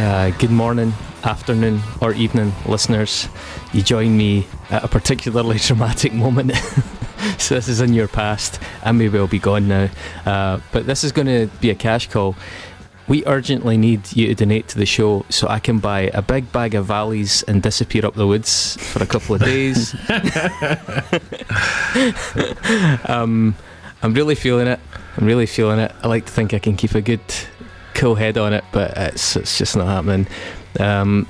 Good morning, afternoon, or evening, listeners. You join me at a particularly dramatic moment. So this is in your past. I may well be gone now. But this is going to be a cash call. We urgently need you to donate to the show so I can buy a big bag of valleys and disappear up the woods for a couple of days. I'm really feeling it. I like to think I can keep a good, cool head on it, but it's just not happening. Donate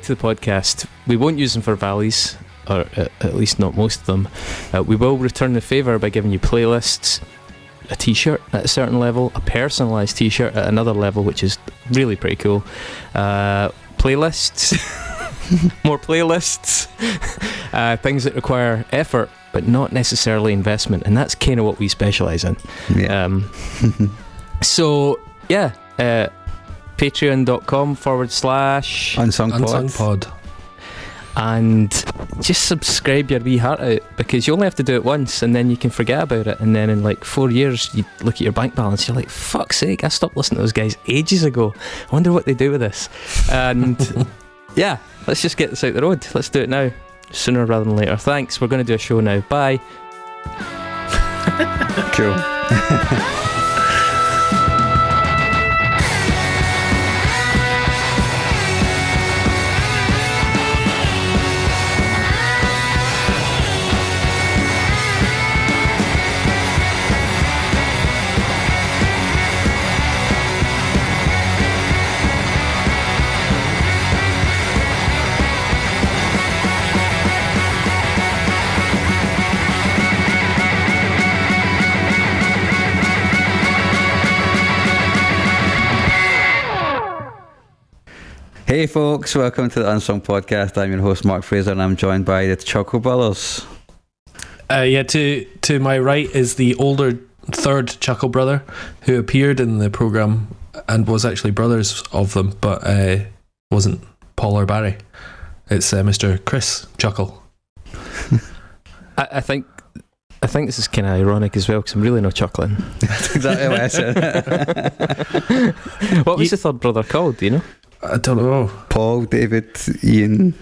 to the podcast. We won't use them for valleys, or at least not most of them. We will return the favour by giving you playlists, a t-shirt at a certain level, a personalised t-shirt at another level, which is really pretty cool. Playlists, more playlists, things that require effort but not necessarily investment, and that's kind of what we specialise in. Patreon.com/Unsung Pod. And just subscribe your wee heart out, because you only have to do it once and then you can forget about it, and then in like 4 years you look at your bank balance, you're like, fuck's sake, I stopped listening to those guys ages ago. I wonder what they do with this. And yeah, let's just get this out the road. Let's do it now, sooner rather than later. Thanks, we're going to do a show now. Bye. Cool. Hey folks, welcome to the Unsung Podcast. I'm your host Mark Fraser, and I'm joined by the Chuckle Brothers. To my right is the older third Chuckle brother who appeared in the programme and was actually brothers of them, but wasn't Paul or Barry. It's Mr. Chris Chuckle. I think this is kind of ironic as well, because I'm really not chuckling. That's exactly what I said. What was the third brother called, do you know? I don't know. Paul, David, Ian,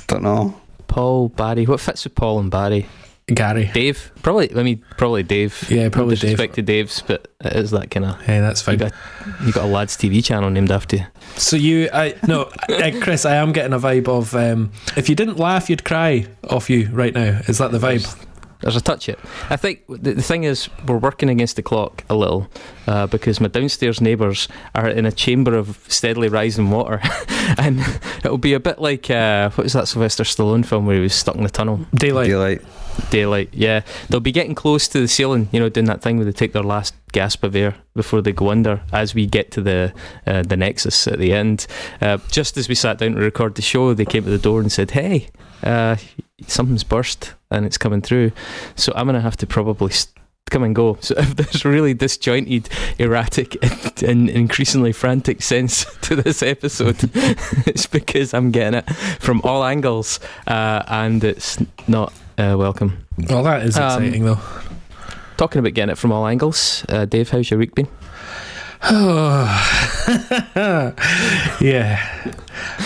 don't know. Paul, Barry. What fits with Paul and Barry? Gary. Dave? Probably Dave. Yeah, probably Dave. Disrespect to Dave's, but it is that kind of... Hey, that's fine. You got a lads TV channel named after you. So Chris, I am getting a vibe of if you didn't laugh, you'd cry off you right now. Is that the vibe? There's a touch it. I think the thing is, we're working against the clock a little, because my downstairs neighbours are in a chamber of steadily rising water, and it'll be a bit like what was that Sylvester Stallone film where he was stuck in the tunnel? Daylight. Yeah, they'll be getting close to the ceiling, doing that thing where they take their last gasp of air before they go under, as we get to the nexus at the end. Just as we sat down to record the show, they came to the door and said, hey, something's burst and it's coming through, so I'm going to have to probably come and go. So if there's really disjointed, erratic and increasingly frantic sense to this episode, it's because I'm getting it from all angles, and it's not welcome. Well, that is exciting though. Talking about getting it from all angles, Dave, how's your week been? Yeah,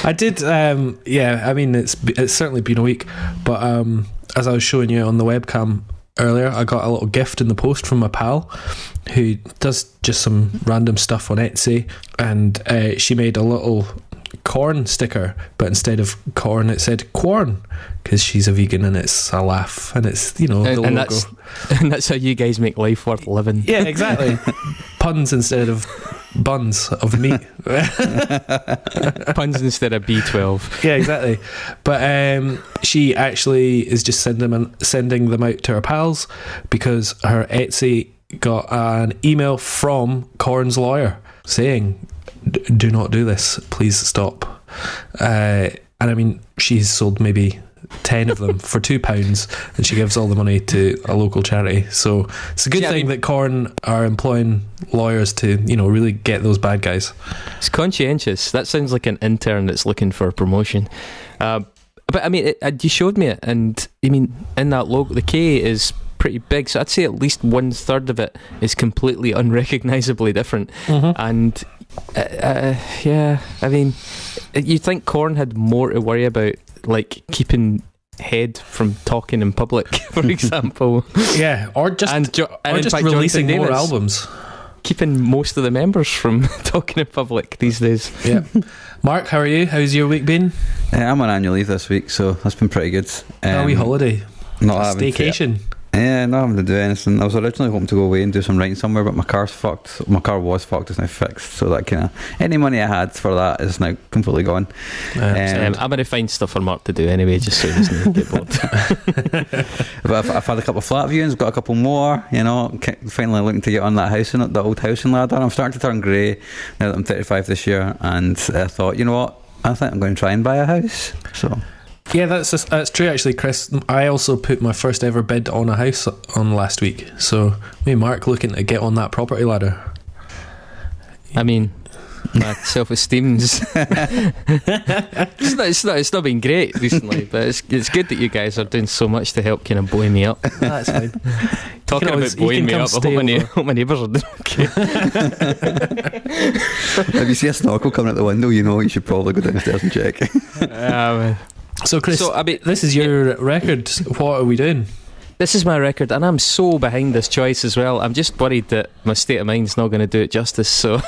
I did. I mean, it's certainly been a week, but as I was showing you on the webcam earlier, I got a little gift in the post from my pal who does just some random stuff on Etsy, and she made a little corn sticker, but instead of corn it said corn, because she's a vegan and it's a laugh, and it's the logo. And that's how you guys make life worth living. Yeah, exactly. Puns instead of buns of meat. Puns instead of B12. Yeah, exactly. But she actually is just sending them out to her pals, because her Etsy got an email from Corn's lawyer saying, do not do this, please stop. And I mean, she's sold maybe 10 of them for £2, and she gives all the money to a local charity. So it's a good thing that Corn are employing lawyers to, really get those bad guys. It's conscientious. That sounds like an intern that's looking for a promotion. But I mean, you showed me it, and I mean, in that logo, the K is pretty big, so I'd say at least 1/3 of it is completely unrecognisably different. And Yeah, I mean, you'd think Korn had more to worry about, like keeping Head from talking in public, for example. Yeah, or just releasing more albums. Keeping most of the members from talking in public these days. Yeah. Mark, how are you? How's your week been? I'm on annual leave this week, so that's been pretty good. A wee holiday. Not having staycation. Yeah, not having to do anything. I was originally hoping to go away and do some writing somewhere, but my car's fucked. My car was fucked, it's now fixed. So that kind of any money I had for that is now completely gone. I'm going to find stuff for Mark to do anyway, just so he doesn't get bored. But I've had a couple of flat viewings, got a couple more. You know, finally looking to get on that the old housing ladder. I'm starting to turn grey now that I'm 35 this year, and I thought, you know what? I think I'm going to try and buy a house. So. Yeah, that's true actually, Chris. I also put my first ever bid on a house on last week. So me and Mark looking to get on that property ladder. I mean, my self-esteem's it's not been great recently, but it's good that you guys are doing so much to help kind of buoy me up. That's fine. Talking about buoying me up, I hope my neighbours are doing okay. If you see a snorkel coming out the window, you know you should probably go downstairs and check. So Chris, I mean, this is your record. What are we doing? This is my record, and I'm so behind this choice as well. I'm just worried that my state of mind's not going to do it justice. So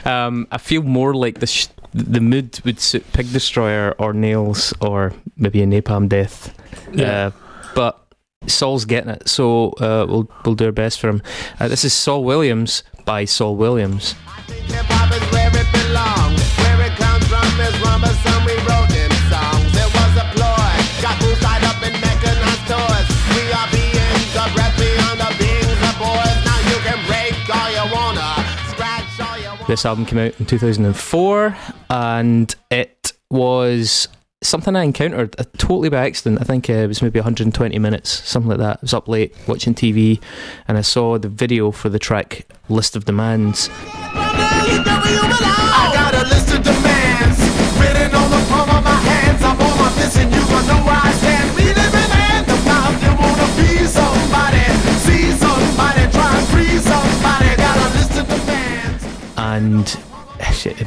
I feel more like the mood would suit Pig Destroyer or Nails or maybe a Napalm Death. Yeah. But Saul's getting it, so we'll do our best for him. This is Saul Williams by Saul Williams. I think hip-hop is where it belongs. Where it comes from is Rumberson, we wrote them songs. It was a ploy, got fools tied up in mechanized toys. We are beings of breath beyond the beings of boys. Now you can break all you wanna, scratch all you wanna. This album came out in 2004, and it was something I encountered totally by accident. I think it was maybe 120 minutes, something like that. I was up late watching TV, and I saw the video for the track List of Demands. I got a list of demands written on the palm of my hands. I'm on my fist and you gon' know where I stand. We live in hand of mouth. You wanna be somebody, see somebody, try and free somebody. Got a list of demands. And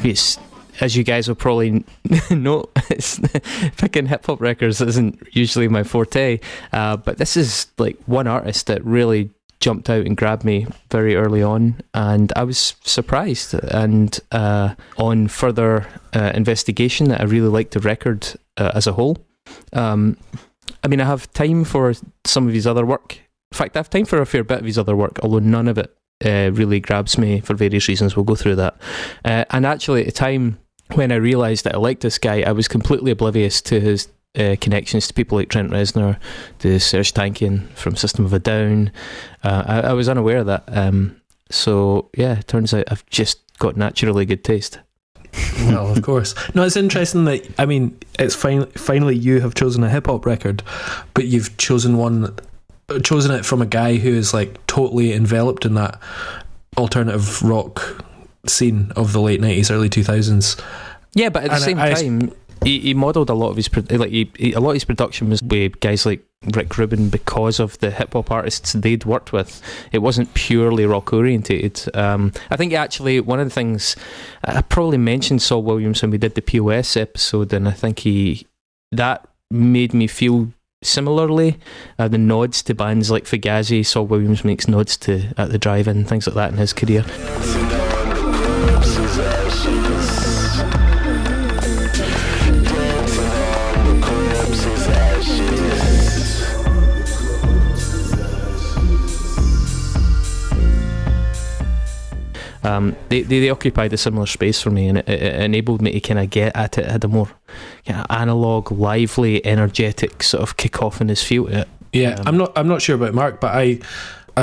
it's, as you guys will probably know, picking hip-hop records isn't usually my forte, but this is like one artist that really jumped out and grabbed me very early on, and I was surprised, and on further investigation that I really liked the record as a whole. I mean, I have time for some of his other work. In fact, I have time for a fair bit of his other work, although none of it really grabs me for various reasons. We'll go through that. And actually, at the time when I realised that I liked this guy, I was completely oblivious to his connections to people like Trent Reznor, to Serj Tankian from System of a Down. I was unaware of that. So yeah, it turns out I've just got naturally good taste. Well, of course. No, it's interesting that, I mean, it's finally you have chosen a hip-hop record, but you've chosen it from a guy who is like totally enveloped in that alternative rock scene of the late 90s, early 2000s. Yeah, but at the same time, he modelled a lot of his a lot of his production was with guys like Rick Rubin because of the hip hop artists they'd worked with. It wasn't purely rock orientated. I think actually one of the things I probably mentioned Saul Williams when we did the POS episode, and I think that made me feel similarly. The nods to bands like Fugazi, Saul Williams makes nods to At the Drive-In, things like that in his career. They occupied a similar space for me, and it enabled me to kind of get at it. It had a more kind of analog, lively, energetic sort of cacophonous feel to it. Yeah, I'm not sure about Mark, but I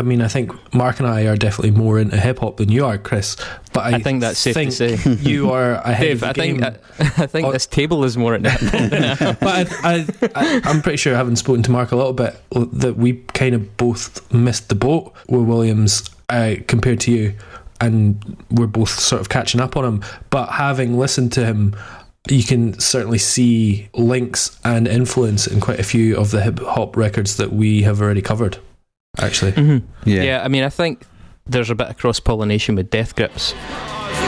mean, I think Mark and I are definitely more into hip hop than you are, Chris. But I think that's safe to say. You are ahead of the game. I think this table is more into hip hop. But I'm pretty sure, having spoken to Mark a little bit, that we kind of both missed the boat with Williams compared to you, and we're both sort of catching up on him. But having listened to him, you can certainly see links and influence in quite a few of the hip hop records that we have already covered, actually. Mm-hmm. Yeah, I mean, I think there's a bit of cross-pollination with Death Grips.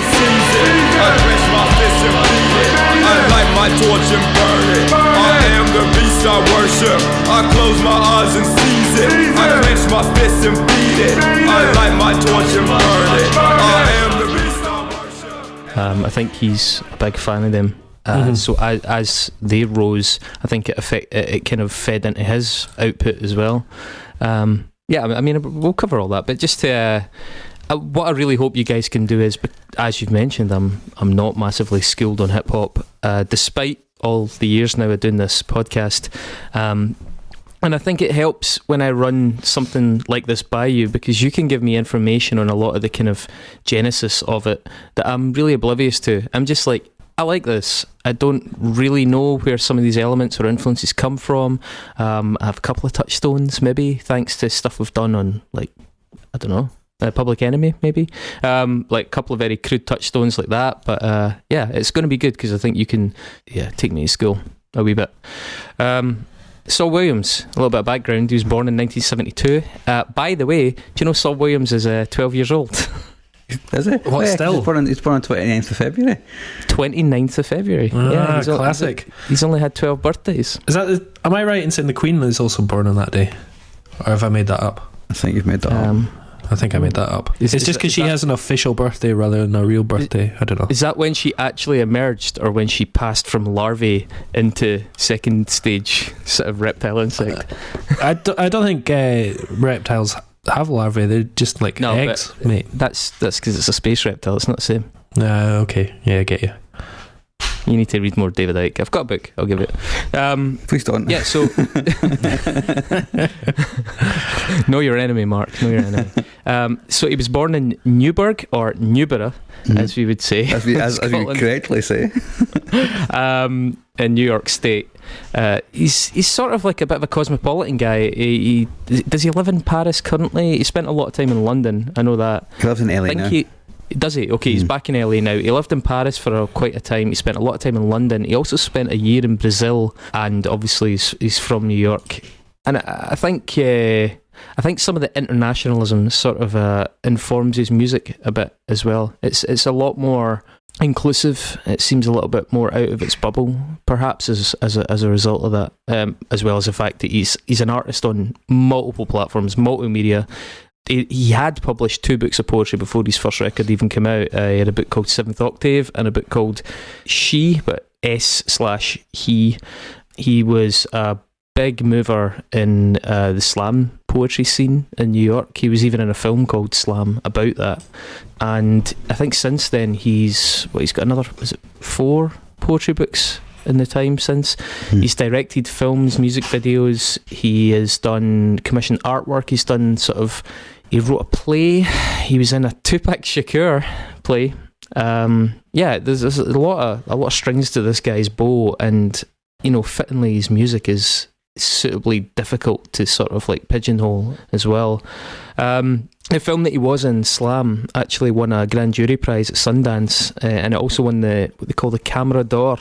seize it. I clench my fist and beat it. I light my torch and burn it. I am the beast I worship. I close my eyes and seize it. I clench my fist and beat it. I light my torch and burn it. I am the beast I worship. I think he's a big fan of them. So as they rose, I think it kind of fed into his output as well. Yeah, I mean, we'll cover all that, but just to, what I really hope you guys can do is, as you've mentioned, I'm not massively skilled on hip hop, despite all the years now of doing this podcast. And I think it helps when I run something like this by you, because you can give me information on a lot of the kind of genesis of it that I'm really oblivious to. I'm just like, I like this. I don't really know where some of these elements or influences come from. I have a couple of touchstones, maybe, thanks to stuff we've done on, like, I don't know, Public Enemy, maybe. Like a couple of very crude touchstones like that. But yeah, it's going to be good because I think you can take me to school a wee bit. Saul Williams, a little bit of background. He was born in 1972. By the way, do you know Saul Williams is 12 years old? Is it? What, still? He's born on 29th of February. 29th of February. He's classic. He's only had 12 birthdays. Is that? Am I right in saying the Queen is also born on that day, or have I made that up? I think you've made that up. I think I made that up. It's just because she has an official birthday rather than a real birthday. I don't know. Is that when she actually emerged, or when she passed from larvae into second stage sort of reptile insect? I don't think reptiles have larvae. They're just like eggs, mate. That's because it's a space reptile. It's not the same. Okay. Yeah, I get you. You need to read more David Icke. I've got a book. I'll give it. Please don't. Yeah, so... Know your enemy, Mark. Know your enemy. So he was born in Newburgh, or Newborough, as we would say. As we correctly say. In New York State. He's sort of like a bit of a cosmopolitan guy. Does he live in Paris currently? He spent a lot of time in London. I know that. He lives in LA now. Does he? Okay, he's back in LA now. He lived in Paris for quite a time. He spent a lot of time in London. He also spent a year in Brazil, and obviously he's from New York. And I think some of the internationalism sort of informs his music a bit as well. It's a lot more inclusive. It seems a little bit more out of its bubble, perhaps as a result of that, as well as the fact that he's an artist on multiple platforms, multimedia. He had published 2 books of poetry before his first record even came out. He had a book called 7th Octave and a book called She, but S/he. He was a big mover in the slam poetry scene in New York. He was even in a film called Slam about that. And I think since then he's got another, 4 poetry books in the time since. He's directed films, music videos. He has done commissioned artwork. He wrote a play. He was in a Tupac Shakur play. There's a lot of strings to this guy's bow, and fittingly his music is suitably difficult to sort of like pigeonhole as well. The film that he was in, Slam, actually won a grand jury prize at Sundance, and it also won what they call the Camera d'Or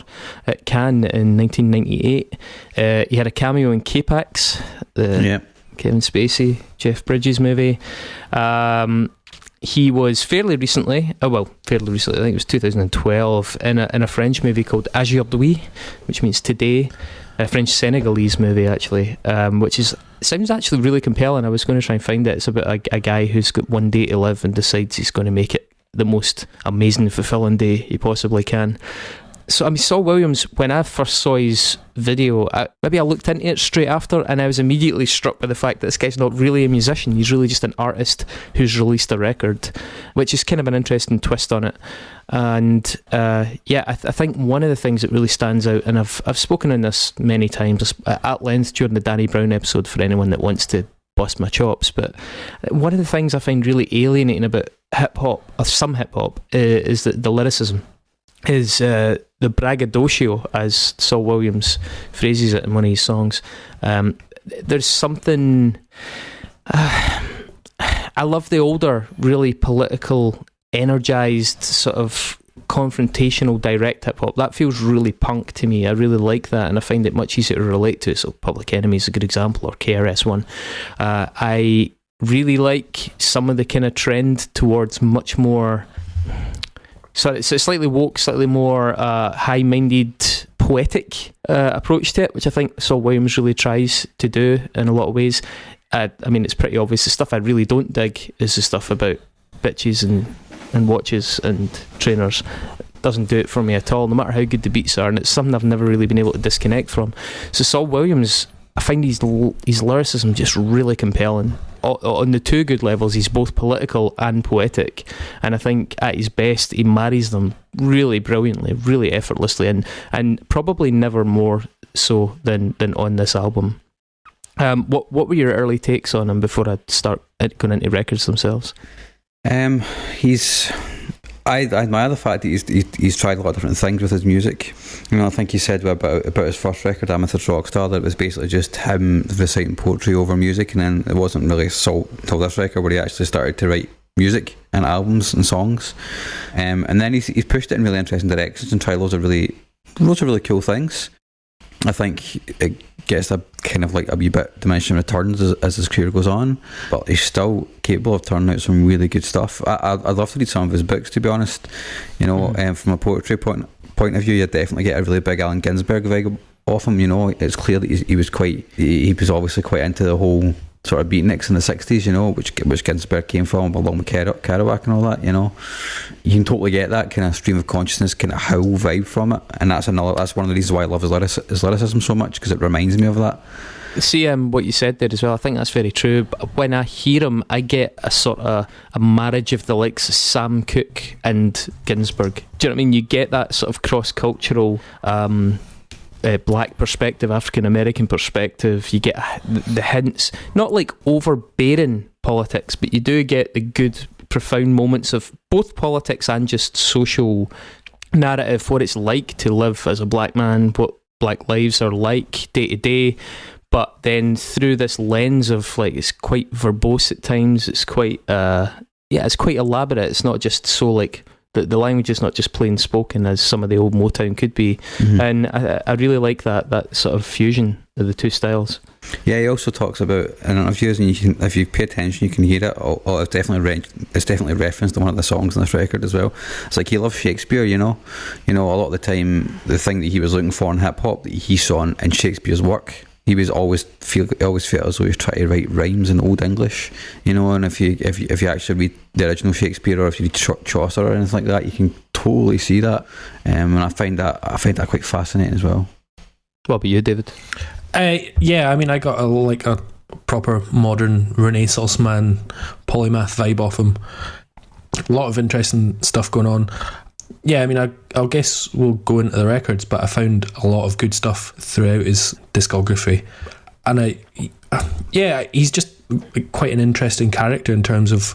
at Cannes in 1998. He had a cameo in K-Pax, the Kevin Spacey, Jeff Bridges movie. He was fairly recently, I think it was 2012, in a French movie called Aujourd'hui, which means today. A French Senegalese movie, actually, which sounds actually really compelling. I was going to try and find it. It's about a guy who's got one day to live and decides he's going to make it the most amazing, fulfilling day he possibly can. So, I mean, Saul Williams, when I first saw his video, I looked into it straight after, and I was immediately struck by the fact that this guy's not really a musician. He's really just an artist who's released a record, which is kind of an interesting twist on it. And I think one of the things that really stands out, and I've spoken on this many times at length during the Danny Brown episode for anyone that wants to bust my chops, but one of the things I find really alienating about hip-hop, or some hip-hop, is that the lyricism is the braggadocio, as Saul Williams phrases it in one of his songs. There's something... I love the older, really political, energised, sort of confrontational, direct hip-hop. That feels really punk to me. I really like that, and I find it much easier to relate to. So Public Enemy is a good example, or KRS-One. I really like some of the kind of trend towards much more So it's a slightly woke, slightly more high-minded, poetic approach to it, which I think Saul Williams really tries to do in a lot of ways. I mean, it's pretty obvious. The stuff I really don't dig is the stuff about bitches and watches and trainers. It doesn't do it for me at all, no matter how good the beats are, and it's something I've never really been able to disconnect from. So Saul Williams, I find his lyricism just really compelling. On the two good levels, he's both political and poetic, and I think at his best he marries them really brilliantly, really effortlessly, and probably never more so than on this album. What were your early takes on him before I start going into records themselves? I admire the fact that he's tried a lot of different things with his music. I think he said about his first record, Amethyst Rockstar, that it was basically just him reciting poetry over music, and then it wasn't really until this record where he actually started to write music and albums and songs. And then he's pushed it in really interesting directions and tried loads of really cool things. I think it gets a kind of like a wee bit diminishing returns as his career goes on, but he's still capable of turning out some really good stuff. I'd love to read some of his books, to be honest. From a poetry point of view, you definitely get a really big Allen Ginsberg vibe off him. It's clear that he was obviously quite into the whole sort of beatniks in the 60s, which Ginsberg came from, along with Kerouac and all that. You can totally get that kind of stream of consciousness, kind of howl vibe from it, and that's one of the reasons why I love his lyricism so much, because it reminds me of that. See, what you said there as well, I think that's very true. But when I hear him, I get a sort of a marriage of the likes of Sam Cooke and Ginsberg. Do you know what I mean? You get that sort of cross-cultural black perspective, African American perspective. You get the hints, not like overbearing politics, but you do get the good, profound moments of both politics and just social narrative, what it's like to live as a black man, what black lives are like day to day. But then through this lens of, like, it's quite verbose at times, it's quite it's quite elaborate. It's not just so, like, the language is not just plain spoken as some of the old Motown could be. Mm-hmm. And I really like that sort of fusion of the two styles. Yeah, he also talks about in interviews, and if you pay attention, you can hear it. It's definitely referenced in one of the songs on this record as well. It's like he loves Shakespeare, a lot of the time the thing that he was looking for in hip hop that he saw in Shakespeare's work. He always felt as though he was trying to write rhymes in Old English, and if you actually read the original Shakespeare, or if you read Chaucer or anything like that, you can totally see that, and I find that quite fascinating as well. What about you, David? Yeah, I mean, I got a proper modern Renaissance man polymath vibe off him. A lot of interesting stuff going on. Yeah, I mean, I guess we'll go into the records, but I found a lot of good stuff throughout his discography. And he's just quite an interesting character in terms of,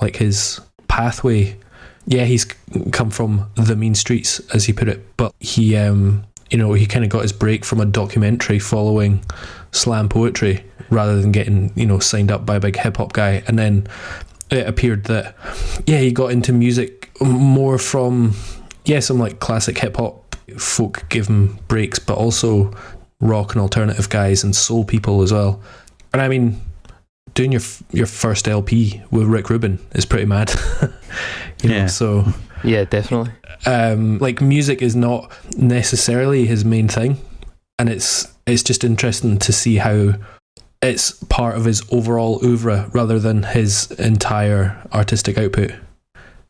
like, his pathway. Yeah, he's come from the mean streets, as he put it, but he, he kind of got his break from a documentary following slam poetry rather than getting, signed up by a big hip-hop guy. And then it appeared that, he got into music more from, some like classic hip-hop folk give him breaks, but also rock and alternative guys and soul people as well. And I mean, doing your first LP with Rick Rubin is pretty mad. So yeah, definitely. Like, music is not necessarily his main thing, and it's just interesting to see how it's part of his overall oeuvre rather than his entire artistic output.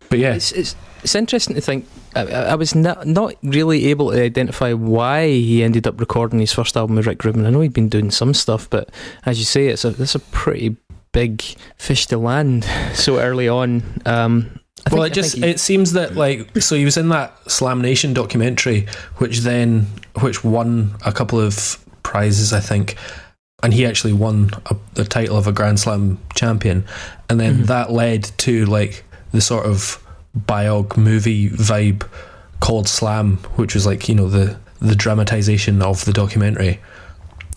But yeah, it's interesting to think. I was not really able to identify why he ended up recording his first album with Rick Rubin. I know he'd been doing some stuff, but as you say, it's a pretty big fish to land so early on. It seems that, so he was in that Slam Nation documentary, which won a couple of prizes, I think, and he actually won the title of a Grand Slam champion, and then that led to, like, the sort of biog movie vibe called Slam, which was like, the dramatization of the documentary.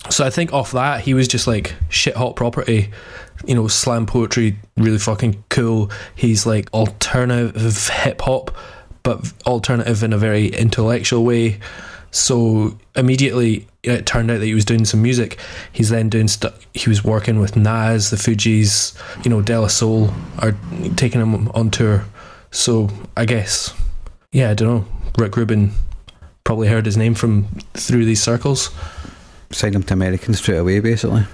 So I think off that, he was just like shit hot property, slam poetry, really fucking cool. He's like alternative hip hop, but alternative in a very intellectual way. So immediately it turned out that he was doing some music. He's then doing stuff. He was working with Nas, the Fugees, De La Soul are taking him on tour. So I guess Yeah, I don't know. Rick Rubin probably heard his name from through these circles. Signed him to American straight away, basically.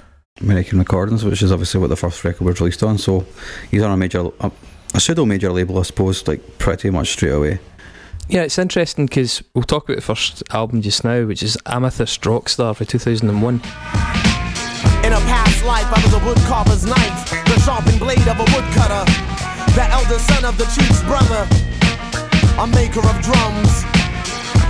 American Recordings, which is obviously what the first record was released on. So he's on a pseudo major label, I suppose, like pretty much straight away. Yeah, it's interesting because we'll talk about the first album just now, which is Amethyst Rockstar for 2001. In a past life, I was a woodcarver's knife, the sharpened blade of a woodcutter, the elder son of the chief's brother, a maker of drums.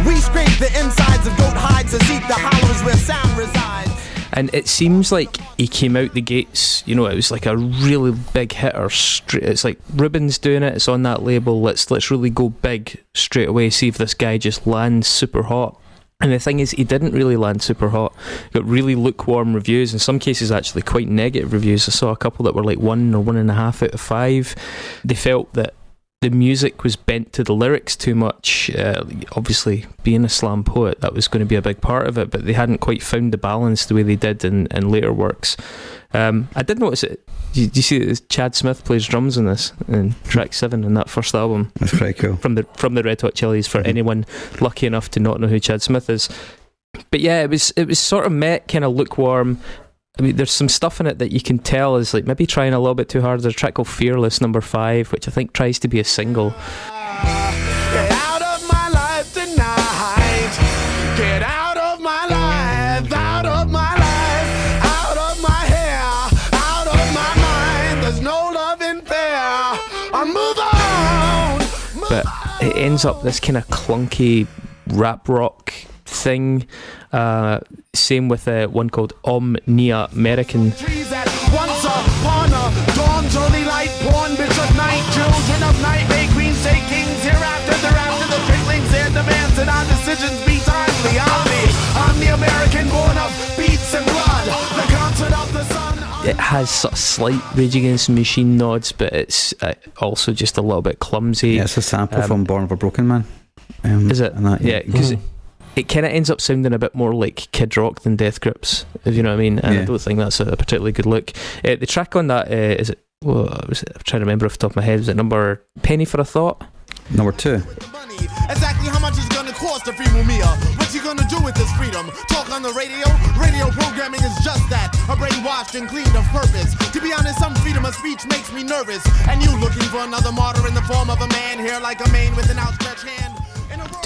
We scrape the insides of goat hides to seek the hollows where sound resides. And it seems like he came out the gates, you know, it was like a really big hitter. It's like Rubin's doing it, it's on that label, let's really go big straight away, see if this guy just lands super hot. And the thing is, he didn't really land super hot. Got really lukewarm reviews, in some cases actually quite negative reviews. I saw a couple that were like 1 or 1.5 out of 5. They felt that the music was bent to the lyrics too much. Obviously, being a slam poet, that was going to be a big part of it, but they hadn't quite found the balance the way they did in later works. I did notice it. Do you see that Chad Smith plays drums in this, in track 7 in that first album? That's pretty cool. From the Red Hot Chili's, for anyone lucky enough to not know who Chad Smith is. But yeah, it was sort of met kind of lukewarm. I mean, there's some stuff in it that you can tell is like maybe trying a little bit too hard. There's a track called Fearless, number 5, which I think tries to be a single. Get out of my life tonight. Get out of my life, out of my life, out of my hair, out of my mind. There's no love in fair. Move on. But it ends up this kind of clunky rap rock thing. Same with one called Omnia American. Trees that once upon a dawn's early light, born bitch of night, children of night, may queens say kings hereafter, thereafter the tricklings and demands and our decisions be timely. I'm the American born of beats and blood, the concert of the sun. It has sort of slight Rage Against the Machine nods, but it's also just a little bit clumsy. Yeah, it's a sample from Born of a Broken Man. Is it? Yeah, because it kind of ends up sounding a bit more like Kid Rock than Death Grips, if you know what I mean. And I don't think that's a particularly good look. The track on that is it? Well, I'm trying to remember off the top of my head. Was it number Penny for a Thought? Number 2. Exactly how much is gonna cost a free Mumia? What you gonna do with this freedom? Talk on the radio? Radio programming is just that, a brainwashed and cleaned of purpose. To be honest, some freedom of speech makes me nervous. And you looking for another martyr in the form of a man here like a man with an outstretched hand.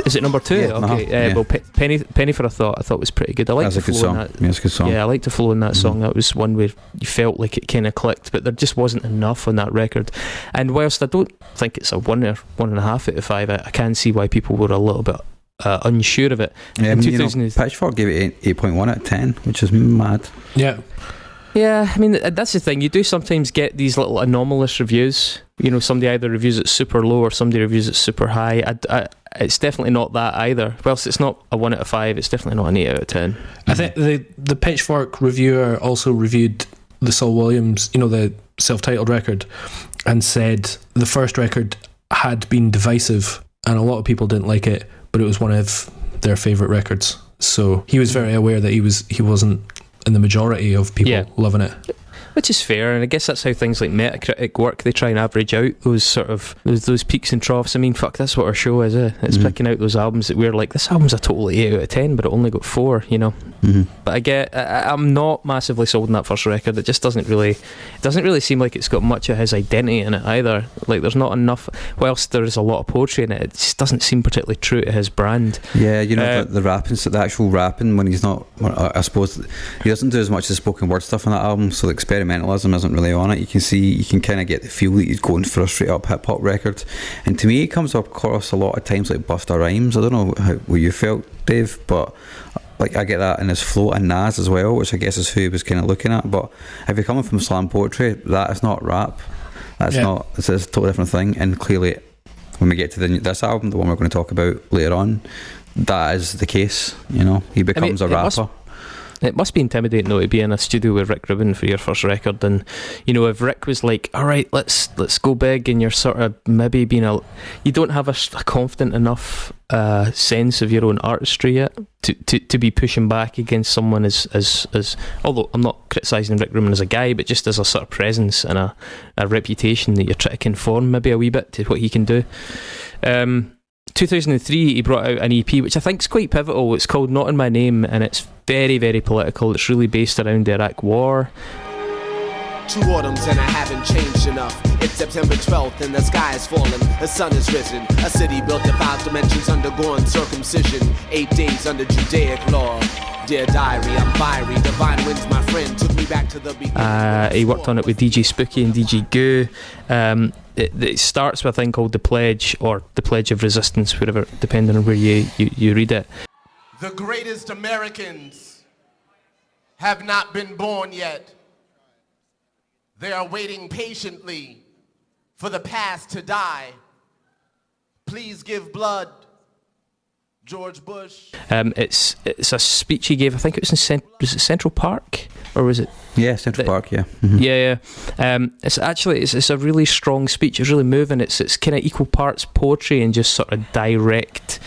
Is it number 2? Yeah, okay. Well, Penny for a Thought, I thought was pretty good. I like the flow in that. Yeah, it's a good song. Yeah, I like the flow in that song. That was one where you felt like it kind of clicked, but there just wasn't enough on that record. And whilst I don't think it's a 1 or 1.5 out of 5, I can see why people were a little bit unsure of it. Yeah, I mean, Pitchfork gave it 8.1 out of 10, which is mad. Yeah. Yeah, I mean, that's the thing. You do sometimes get these little anomalous reviews. You know, somebody either reviews it super low or somebody reviews it super high. It's definitely not that either. Whilst it's not a 1 out of 5, it's definitely not an 8 out of 10. I think the Pitchfork reviewer also reviewed the Saul Williams, you know, the self-titled record, and said the first record had been divisive and a lot of people didn't like it, but it was one of their favourite records. So he was very aware that he wasn't in the majority of people loving it. Which is fair, and I guess that's how things like Metacritic work. They try and average out those sort of those peaks and troughs. I mean, fuck, that's what our show is. It's picking out those albums that we're like, this album's a totally 8 out of 10, but it only got 4. You know. But I'm not massively sold on that first record. It just doesn't really seem like it's got much of his identity in it either. Like, there's not enough. Whilst there is a lot of poetry in it, it just doesn't seem particularly true to his brand. Yeah, you know, the rapping, so the actual rapping, when he's not, I suppose he doesn't do as much of the spoken word stuff on that album, so the experimentalism isn't really on it. You can kind of get the feel that he's going for a straight up hip hop record, and to me it comes across a lot of times like Busta Rhymes. I don't know what you felt, Dave, but like I get that in his flow, and Nas as well, which I guess is who he was kind of looking at. But if you're coming from slam poetry, that is not rap. It's a totally different thing. And clearly when we get to this album, the one we're going to talk about later on, that is the case. You know, he becomes a rapper. It must be intimidating though to be in a studio with Rick Rubin for your first record, and you know, if Rick was like, all right, let's go big, and you're sort of maybe you don't have a confident enough sense of your own artistry yet to be pushing back against someone as although I'm not criticising Rick Rubin as a guy, but just as a sort of presence and a reputation that you're trying to conform maybe a wee bit to what he can do. 2003 he brought out an EP which I think is quite pivotal. It's called Not In My Name, and it's very, very political. It's really based around the Iraq War. 2 autumns and I haven't changed enough. It's September 12th and the sky is falling. The sun is risen. A city built in 5 dimensions undergoing circumcision. 8 days under Judaic law. Dear diary, I'm fiery. Divine winds, my friend, took me back to the beginning. He worked on it with DJ Spooky and DJ Goo. It starts with a thing called The Pledge, or The Pledge of Resistance, wherever, depending on where you read it. The greatest Americans have not been born yet. They are waiting patiently for the past to die. Please give blood, George Bush. It's a speech he gave. I think it was in was it Central Park, or was it? Yeah, Central Park. Yeah. Mm-hmm. Yeah. It's actually it's a really strong speech. It's really moving. It's kind of equal parts poetry and just sort of direct.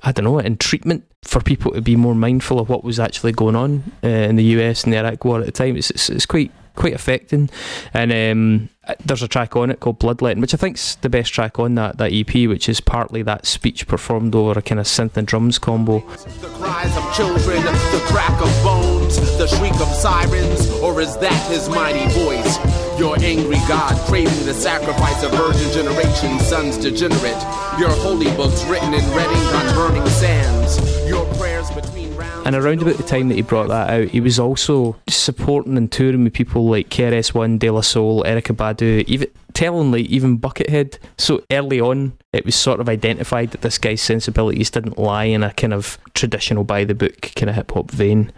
I don't know, in treatment for people to be more mindful of what was actually going on in the US and the Iraq War at the time. It's quite affecting, and there's a track on it called Bloodletting, which I think's the best track on that EP, which is partly that speech performed over a kind of synth and drums combo. The cries of children, the crack of bones, the shriek of sirens, or is that his mighty voice? Your angry God craving the sacrifice of virgin generation, sons degenerate. Your holy books written in red ink on burning sands. Your prayers between rounds. And around about the time that he brought that out, he was also supporting and touring with people like KRS-One, De La Soul, Erykah Badu, even Buckethead. So early on, it was sort of identified that this guy's sensibilities didn't lie in a kind of traditional by-the-book kind of hip-hop vein.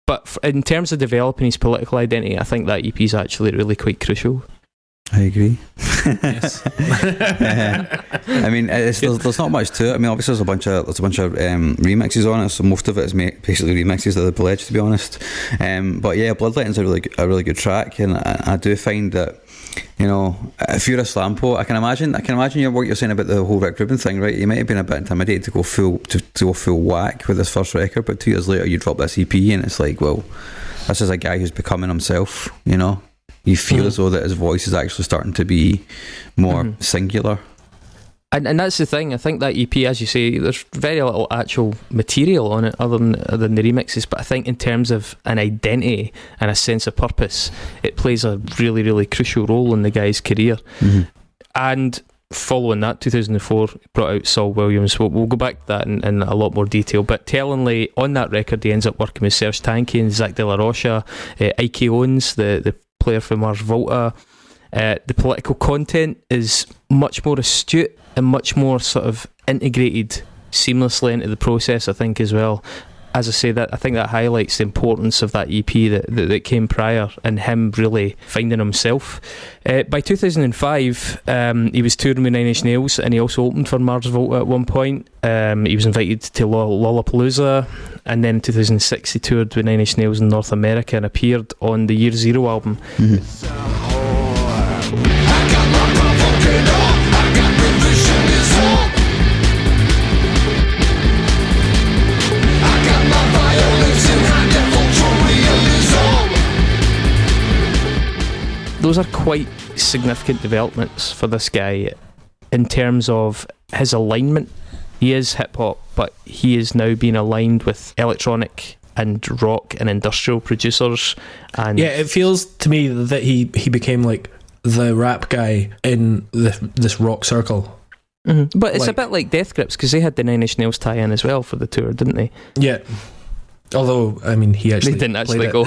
But in terms of developing his political identity, I think that EP is actually really quite crucial. I agree. Yes. I mean, there's not much to it. I mean, obviously there's a bunch of remixes on it, so most of it is basically remixes of The Pledge, to be honest. But yeah, Bloodletting's a really good track, and I do find that, you know, if you're a slam poet, I can imagine what you're saying about the whole Rick Rubin thing, right? You might have been a bit intimidated to go full whack with this first record, but 2 years later you drop this EP and it's like, well, this is a guy who's becoming himself, you know. You feel as though that his voice is actually starting to be more singular. And that's the thing. I think that EP, as you say, there's very little actual material on it other than the remixes, but I think in terms of an identity and a sense of purpose, it plays a really, really crucial role in the guy's career. And following that, 2004 brought out Saul Williams. We'll go back to that in a lot more detail, but tellingly, on that record he ends up working with Serj Tankian and Zack De la Rocha, Ikey Owens, the player for Mars Volta. The political content is much more astute and much more sort of integrated seamlessly into the process, I think, as well. As I say, that I think that highlights the importance of that EP that came prior and him really finding himself. By 2005, he was touring with Nine Inch Nails, and he also opened for Mars Volta at one point. He was invited to Lollapalooza, and then in 2006 he toured with Nine Inch Nails in North America and appeared on the Year Zero album. Those are quite significant developments for this guy in terms of his alignment. He is hip-hop, but he is now being aligned with electronic and rock and industrial producers. And yeah, it feels to me that he became like the rap guy in this rock circle. But it's a bit like Death Grips, because they had the Nine Inch Nails tie-in as well for the tour, didn't they? Yeah. Although, I mean, they didn't actually go.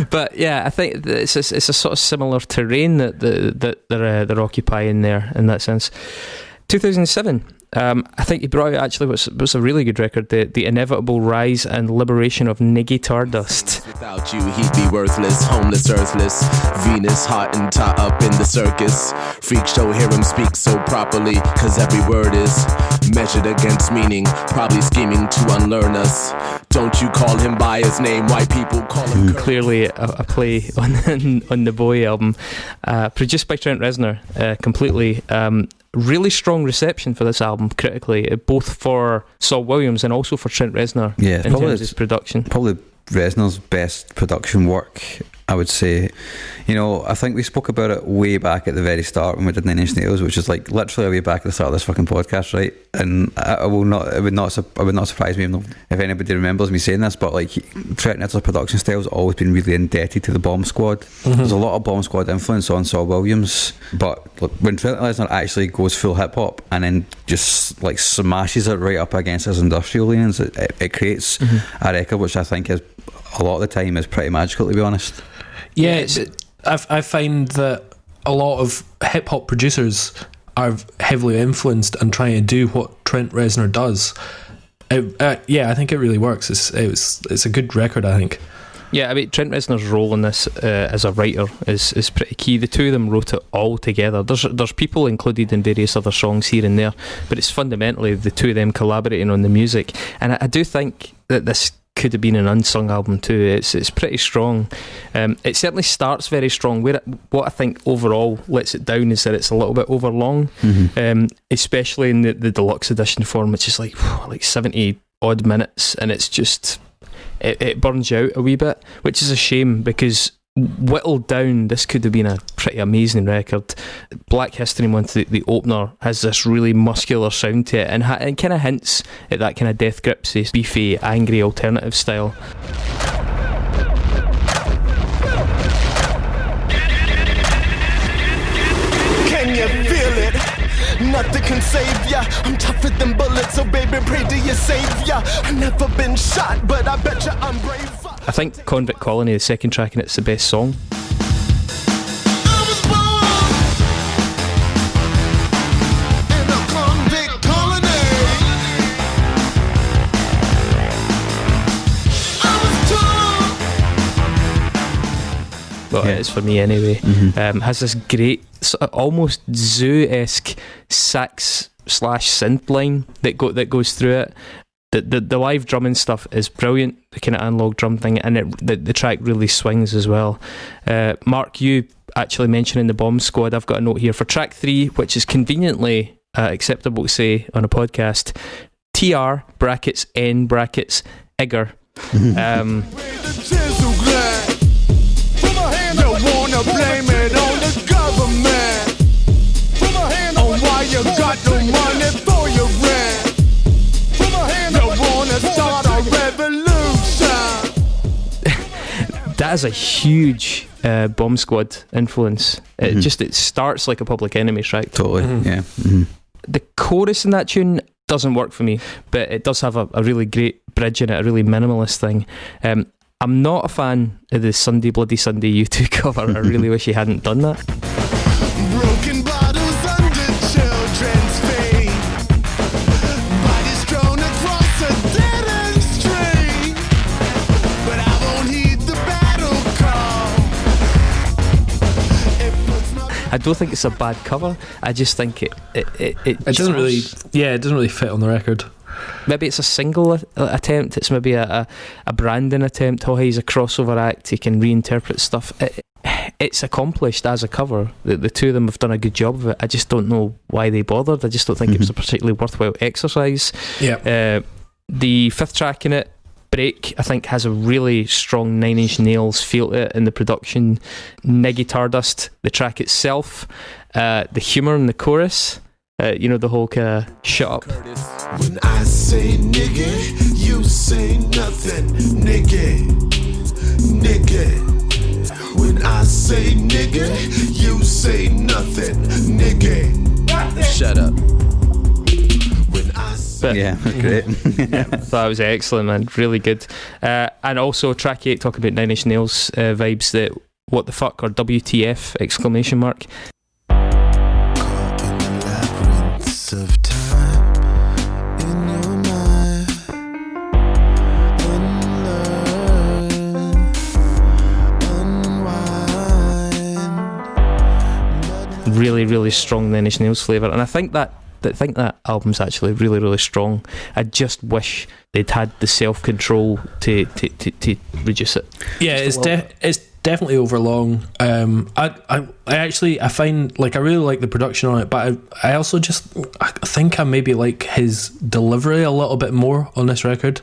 But yeah, I think it's a sort of similar terrain that they're occupying there in that sense. 2007, I think he brought out actually what's a really good record, the Inevitable Rise and Liberation of Niggy Tardust. Without you, he'd be worthless, homeless, earthless. Venus hot and tied up in the circus. Freak show, hear him speak so properly, cause every word is measured against meaning. Probably scheming to unlearn us. Don't you call him by his name, white people call him Clearly a play on the Bowie album, produced by Trent Reznor, completely. Really strong reception for this album critically, both for Saul Williams and also for Trent Reznor. Yeah, in terms of his production. Probably Reznor's best production work I would say, I think we spoke about it way back at the very start when we did Nine Inch Nails, which is like literally way back at the start of this fucking podcast, right? And it would not surprise me if anybody remembers me saying this, but like Trent Reznor's production style has always been really indebted to the Bomb Squad. Mm-hmm. There's a lot of Bomb Squad influence on Saul Williams, but when Trent Reznor actually goes full hip hop and then just like smashes it right up against his industrial leanings, it creates a record which I think is a lot of the time is pretty magical, to be honest. Yeah, I find that a lot of hip hop producers are heavily influenced and trying to do what Trent Reznor does. I think it really works. It's a good record, I think. Yeah, I mean, Trent Reznor's role in this as a writer is pretty key. The two of them wrote it all together. There's people included in various other songs here and there, but it's fundamentally the two of them collaborating on the music. And I do think that this could have been an Unsung album too. It's pretty strong. It certainly starts very strong. What I think overall lets it down is that it's a little bit overlong, especially in the deluxe edition form, which is like 70 odd minutes, and it's just it burns you out a wee bit, which is a shame because whittled down, this could have been a pretty amazing record. Black History Month, the opener, has this really muscular sound to it, and it kind of hints at that kind of Death Grips, beefy, angry alternative style. Can you feel it? Nothing can save ya. I'm tougher than bullets, so baby, pray to your savior. I've never been shot, but I bet you I'm braver. I think Convict Colony, the second track, and it's the best song. I was born in a convict colony. I was Well, it is for me anyway. Has this great almost zoo-esque sax/synth line that goes through it. The live drumming stuff is brilliant, the kind of analog drum thing, and the track really swings as well. Mark, you actually mentioning the Bomb Squad, I've got a note here for track 3, which is conveniently acceptable to say on a podcast, TR brackets N brackets Igger. Don't wanna blame it on the government. On why you got no money for your rent. Don't wanna start a revolution. That is a huge Bomb Squad influence. It starts like a Public Enemy track. Totally, yeah. The chorus in that tune doesn't work for me, but it does have a really great bridge in it, a really minimalist thing. I'm not a fan of the Sunday Bloody Sunday U2 cover. I really wish he hadn't done that. Broken bottles under children's feet. Bodies thrown across a dead-end street. But I won't heed the battle call. I don't think it's a bad cover. I just think it doesn't really fit on the record. Maybe it's a single attempt. It's maybe a branding attempt. Oh, he's a crossover act. He can reinterpret stuff. It's accomplished as a cover. The two of them have done a good job of it. I just don't know why they bothered. I just don't think it was a particularly worthwhile exercise. Yeah. The fifth track in it, Break, I think has a really strong Nine Inch Nails feel to it in the production. Guitar dust, the track itself, the humour in the chorus. The whole kind of shut up. When I say nigga, you say nothing. Nigga. When I say nigga, you say nothing. Nigga. Shut up. When I say Yeah, great. That was excellent, man. Really good. And also track 8, talking about Nine Inch Nails vibes, that what the fuck or WTF exclamation mark. Of time in your mind, unlearn, unwind. Really, really strong Nine Inch Nails flavour, and I think that album's actually really, really strong. I just wish they'd had the self-control to reduce it. Yeah, it's definitely overlong. I find, like, I really like the production on it, but I also I think I maybe like his delivery a little bit more on this record.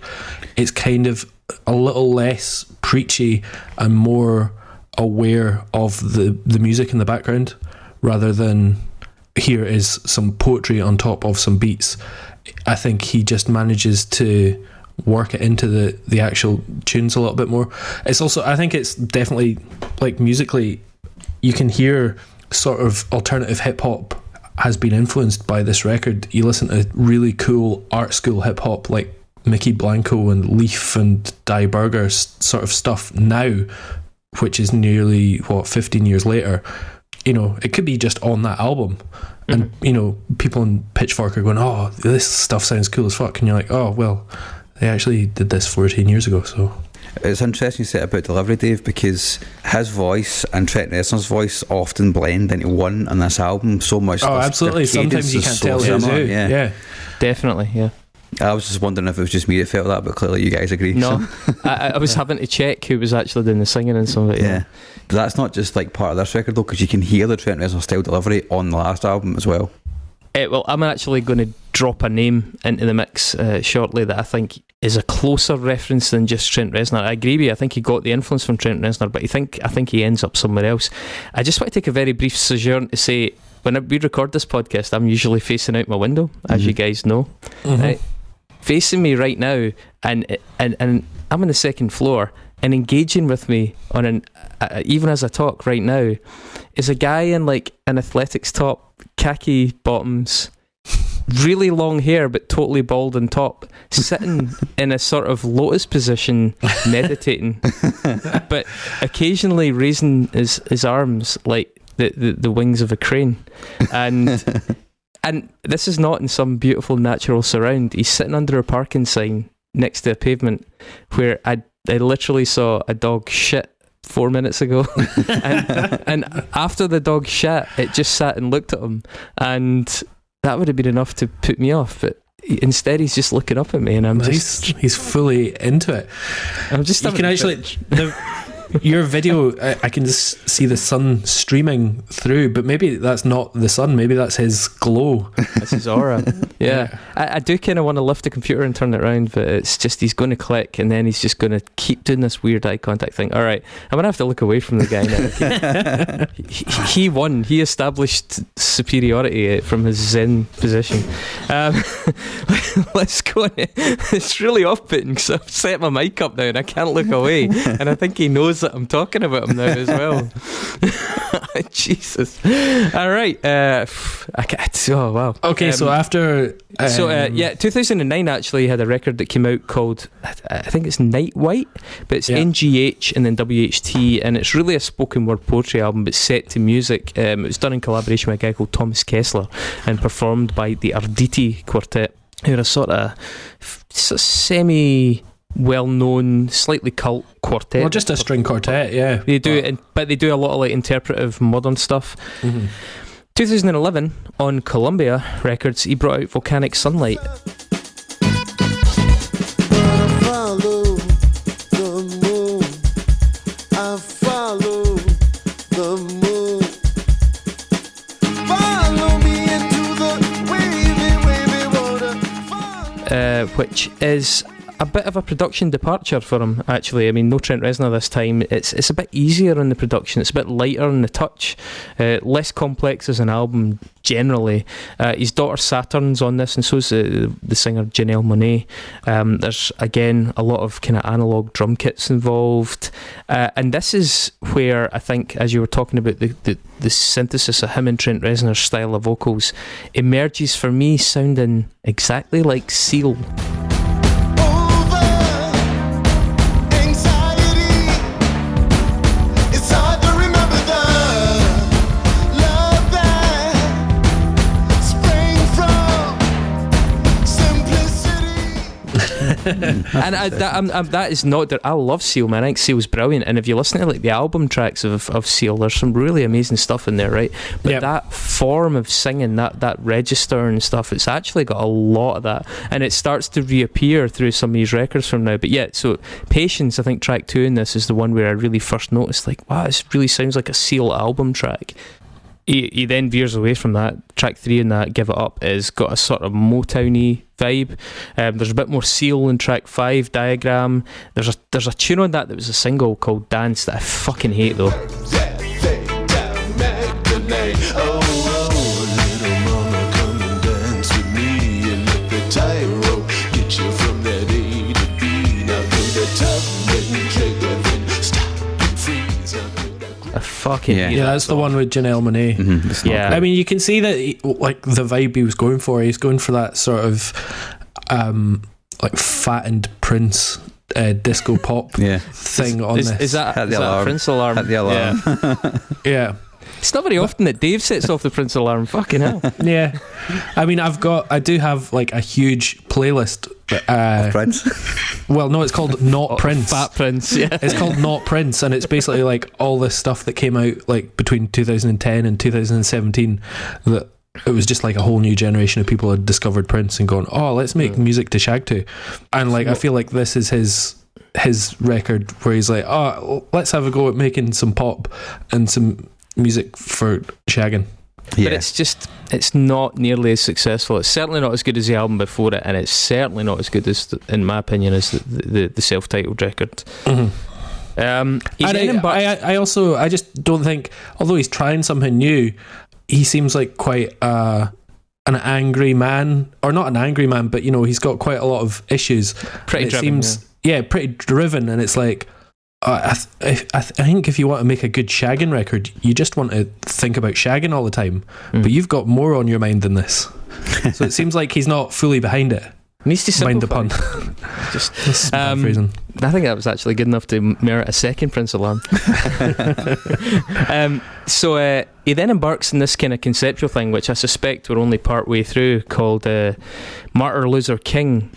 It's kind of a little less preachy and more aware of the music in the background, rather than here is some poetry on top of some beats. I think he just manages to work it into the actual tunes a little bit more. It's also, I think it's definitely, like, musically, you can hear sort of alternative hip hop has been influenced by this record. You listen to really cool art school hip hop like Mickey Blanco and Leaf and Die Burger sort of stuff now, which is nearly 15 years later. You know, it could be just on that album, and you know, people in Pitchfork are going, "Oh, this stuff sounds cool as fuck," and you're like, "Oh, well, they actually did this 14 years ago." So it's interesting you say about delivery, Dave, because his voice and Trent Reznor's voice often blend into one on this album so much. Oh, absolutely. Sometimes you can't tell who's who. Yeah, definitely. Yeah. I was just wondering if it was just me that felt that, but clearly you guys agree. No, so. I was having to check who was actually doing the singing and some of it. Yeah. But that's not just like part of this record though, because you can hear the Trent Reznor style delivery on the last album as well. Well, I'm actually going to drop a name into the mix shortly that I think is a closer reference than just Trent Reznor. I agree with you. I think he got the influence from Trent Reznor, but I think he ends up somewhere else. I just want to take a very brief sojourn to say, when we record this podcast, I'm usually facing out my window, as you guys know. Right? Facing me right now, and I'm on the second floor, and engaging with me on even as I talk right now, is a guy in like an athletics top, khaki bottoms, really long hair but totally bald on top, sitting in a sort of lotus position, meditating, but occasionally raising his arms like the wings of a crane, and this is not in some beautiful natural surround. He's sitting under a parking sign next to a pavement where I literally saw a dog shit 4 minutes ago. and after the dog shit, it just sat and looked at him. And that would have been enough to put me off. But instead, he's just looking up at me, and he's fully into it. I'm just. You can actually. Your video, I can just see the sun streaming through, but maybe that's not the sun, maybe that's his glow. That's his aura. Yeah. I do kind of want to lift the computer and turn it around, but it's just, he's going to click and then he's just going to keep doing this weird eye contact thing. All right, I'm going to have to look away from the guy now. He won. He established superiority from his zen position. Let's go on. It's really off-putting because I've set my mic up now and I can't look away, and I think he knows that I'm talking about him now as well. Jesus. All right. Oh wow. Okay, so after 2009 actually had a record that came out called, I think it's Night White, but it's NGH and then WHT, and it's really a spoken word poetry album but set to music. It was done in collaboration with a guy called Thomas Kessler and performed by the Arditi Quartet, who are a sort of semi well-known, slightly cult quartet. Well, just a string quartet, yeah. They do, but they do a lot of like interpretive modern stuff. 2011 on Columbia Records, he brought out Volcanic Sunlight. Which is a bit of a production departure for him, actually. I mean, no Trent Reznor this time. It's a bit easier in the production. It's a bit lighter in the touch, less complex as an album generally. His daughter Saturn's on this, and so's the singer Janelle Monáe. There's again a lot of kind of analog drum kits involved, and this is where I think, as you were talking about the synthesis of him and Trent Reznor's style of vocals emerges for me sounding exactly like Seal. And that is not that I love Seal, man. I think Seal's brilliant, and if you listen to like the album tracks of Seal, there's some really amazing stuff in there, right? But that form of singing, that register and stuff, it's actually got a lot of that, and it starts to reappear through some of these records from now. But yeah, so Patience, I think track 2 in this is the one where I really first noticed, like, wow, this really sounds like a Seal album track. He then veers away from that. Track 3 in that, Give It Up, is got a sort of Motowny vibe. There's a bit more Seal in track 5, Diagram. There's a tune on that was a single called Dance that I fucking hate though. I fucking hate yeah, that's the one with Janelle Monáe. Mm-hmm. Yeah. I mean, you can see that like the vibe he was going for. He's going for that sort of like fattened Prince disco pop thing on this. Is that At the a alarm. Prince alarm? At the alarm. Yeah. It's not very often that Dave sets off the Prince alarm. Fucking hell. Yeah. I mean, I do have like a huge playlist. Prince. Well, no, it's called Not Prince. Fat Prince, yeah. It's called Not Prince, and it's basically like all this stuff that came out like between 2010 and 2017 that it was just like a whole new generation of people had discovered Prince and gone, oh, let's make music to shag to. And like I feel like this is his record where he's like, oh, let's have a go at making some pop and some music for shagging. Yeah. But it's not nearly as successful. It's certainly not as good as the album before it, and it's certainly not as good as, in my opinion, as the self-titled record. Mm-hmm. And I just don't think, although he's trying something new, he seems like quite an angry man, or not an angry man, but you know, he's got quite a lot of issues. Pretty driven, pretty driven, and it's like I think if you want to make a good shagging record, you just want to think about shagging all the time, but you've got more on your mind than this. So it seems like he's not fully behind it. Needs to simplify. Mind the pun. Just paraphrasing. I think that was actually good enough to merit a second Prince alarm. So he then embarks in this kind of conceptual thing, which I suspect we're only part way through, called Martyr Loser King.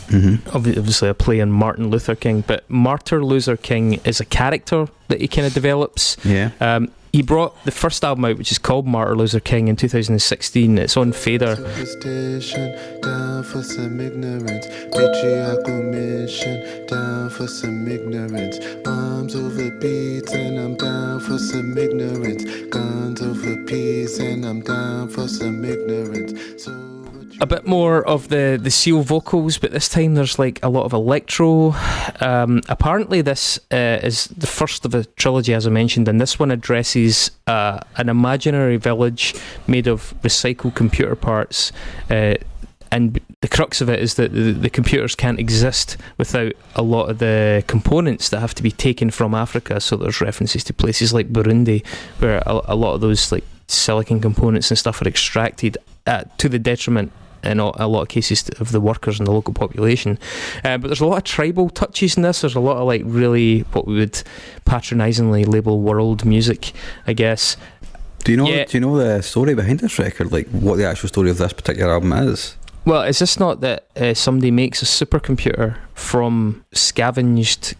Mm-hmm. Obviously a play on Martin Luther King, but Martyr Loser King is a character that he kind of develops. Yeah. He brought the first album out, which is called Martyr Loser King, in 2016. It's on Fader. Superstition, down for some ignorance. Patriarchal mission, down for some ignorance. Arms over beats, and I'm down for some ignorance. Guns over peace, and I'm down for some ignorance. A bit more of the Seal vocals, but this time there's like a lot of electro. Apparently this is the first of a trilogy, as I mentioned, and this one addresses an imaginary village made of recycled computer parts, and the crux of it is that the computers can't exist without a lot of the components that have to be taken from Africa. So there's references to places like Burundi, where a lot of those like silicon components and stuff are extracted to the detriment in a lot of cases of the workers and the local population. But there's a lot of tribal touches in this. There's a lot of like really what we would patronisingly label world music, I guess. Do you know the story behind this record? Like what the actual story of this particular album is? Well, is this not that somebody makes a supercomputer from scavenged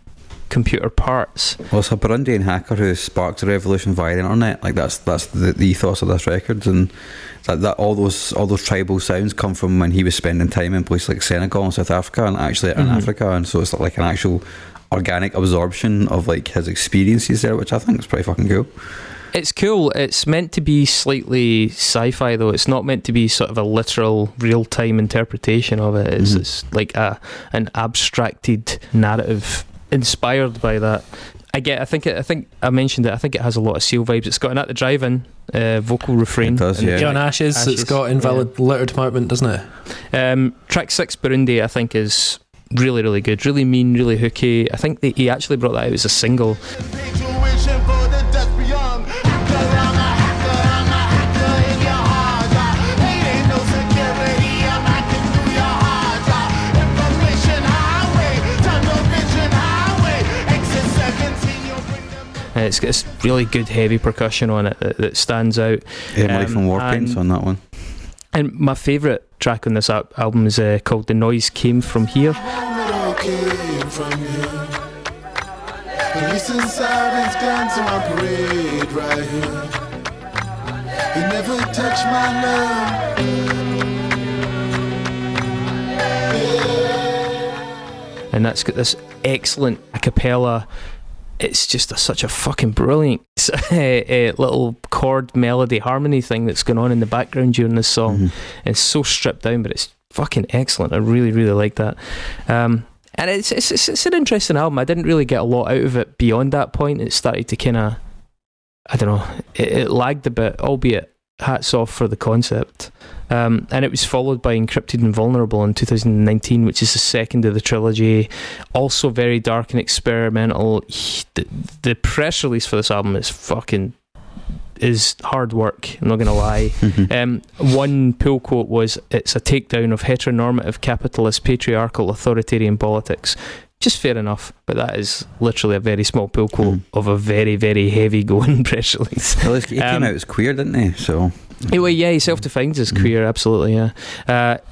computer parts? Well, it's a Burundian hacker who sparked a revolution via the internet. Like that's the ethos of this record, and that all those tribal sounds come from when he was spending time in places like Senegal and South Africa, and actually in Africa, and so it's like an actual organic absorption of like his experiences there, which I think is pretty fucking cool. It's cool. It's meant to be slightly sci-fi, though. It's not meant to be sort of a literal real-time interpretation of it. It's like an abstracted narrative inspired by that. I think I mentioned it. I think it has a lot of Seal vibes. It's got an At the Drive-In vocal refrain. It does, yeah. On Ashes, it's got Invalid Litter Department, doesn't it? Track 6, Burundi, I think is really, really good. Really mean, really hooky. I think he actually brought that out as a single. It's got this really good heavy percussion on it that stands out. Emily from Warpaint's on that one. And my favourite track on this album is called The Noise Came From Here. Police and sirens, guns on parade right here. He never touched my love. And that's got this excellent a cappella. It's just such a fucking brilliant little chord melody harmony thing that's going on in the background during this song. It's so stripped down, but it's fucking excellent. I really, really like that. And it's an interesting album. I didn't really get a lot out of it beyond that point. It started to kind of, I don't know, it lagged a bit, albeit hats off for the concept. And it was followed by Encrypted and Vulnerable in 2019, which is the second of the trilogy. Also very dark and experimental. The press release for this album is hard work, I'm not going to lie. One pull quote was, "It's a takedown of heteronormative capitalist patriarchal authoritarian politics." Just fair enough, but that is literally a very small pull quote of a very, very heavy going press release. Well, he came out as queer, didn't he? So anyway, yeah, he self-defines as queer, absolutely, yeah.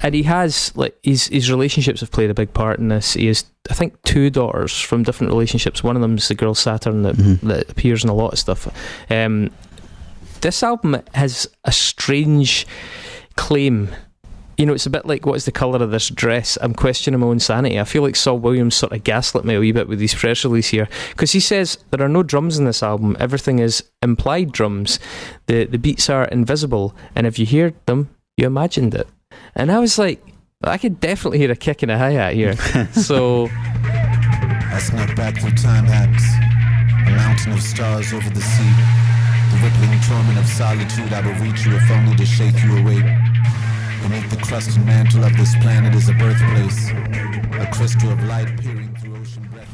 And he has, like, his relationships have played a big part in this. He has, I think, 2 daughters from different relationships. One of them is the girl Saturn that appears in a lot of stuff. This album has a strange claim. You know, it's a bit like, what is the colour of this dress? I'm questioning my own sanity. I feel like Saul Williams sort of gaslit me a wee bit with his press release here, because he says there are no drums in this album. Everything is implied drums. The beats are invisible, and if you hear them, you imagined it. And I was like, I could definitely hear a kick and a hi-hat here. So I snuck back through time hacks, a mountain of stars over the sea. The rippling torment of solitude, I will reach you if only to shake you awake. Beneath the crust and mantle of this planet is a birthplace, a crystal of light peering through ocean breath.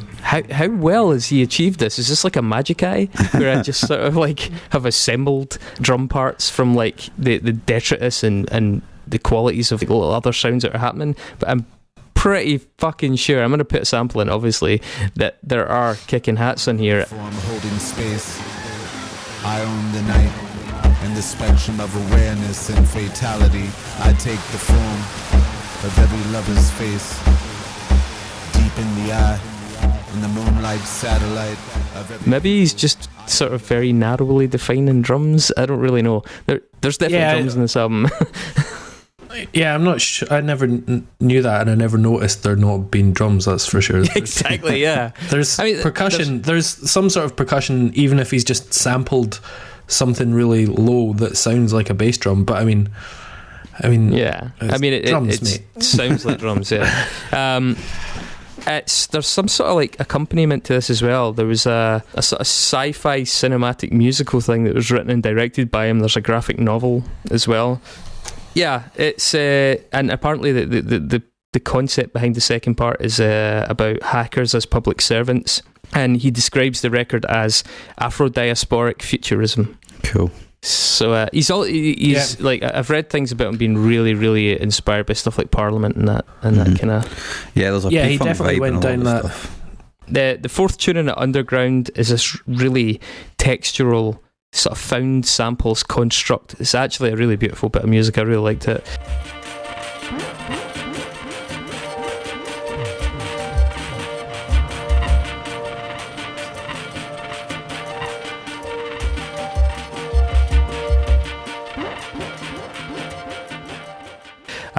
How well has he achieved this? Is this like a magic eye, where I just sort of like have assembled drum parts from like the detritus and the qualities of the little other sounds that are happening? But I'm pretty fucking sure, I'm going to put a sample in, obviously, that there are kicking hats on here. Form holding space, I own the night. In the spectrum of awareness and fatality, I take the form of every lover's face. Deep in the eye, in the moonlight satellite of every... Maybe he's just sort of very narrowly defining drums. I don't really know. There's definitely drums in this album. Yeah, I'm not sure. I never knew that, and I never noticed there not being drums, that's for sure. Exactly, yeah. There's percussion. There's some sort of percussion, even if he's just sampled something really low that sounds like a bass drum. But I mean, yeah. I mean, it sounds like drums. Yeah. There's some sort of like accompaniment to this as well. There was a sort of sci-fi cinematic musical thing that was written and directed by him. There's a graphic novel as well. Yeah, it's and apparently the concept behind the second part is about hackers as public servants. And he describes the record as Afro-diasporic futurism. Cool. So he's like, I've read things about him being really, really inspired by stuff like Parliament and that kind of. Yeah, there's a he definitely went down that. Stuff. The fourth tune in it, Underground, is this really textural sort of found samples construct. It's actually a really beautiful bit of music. I really liked it.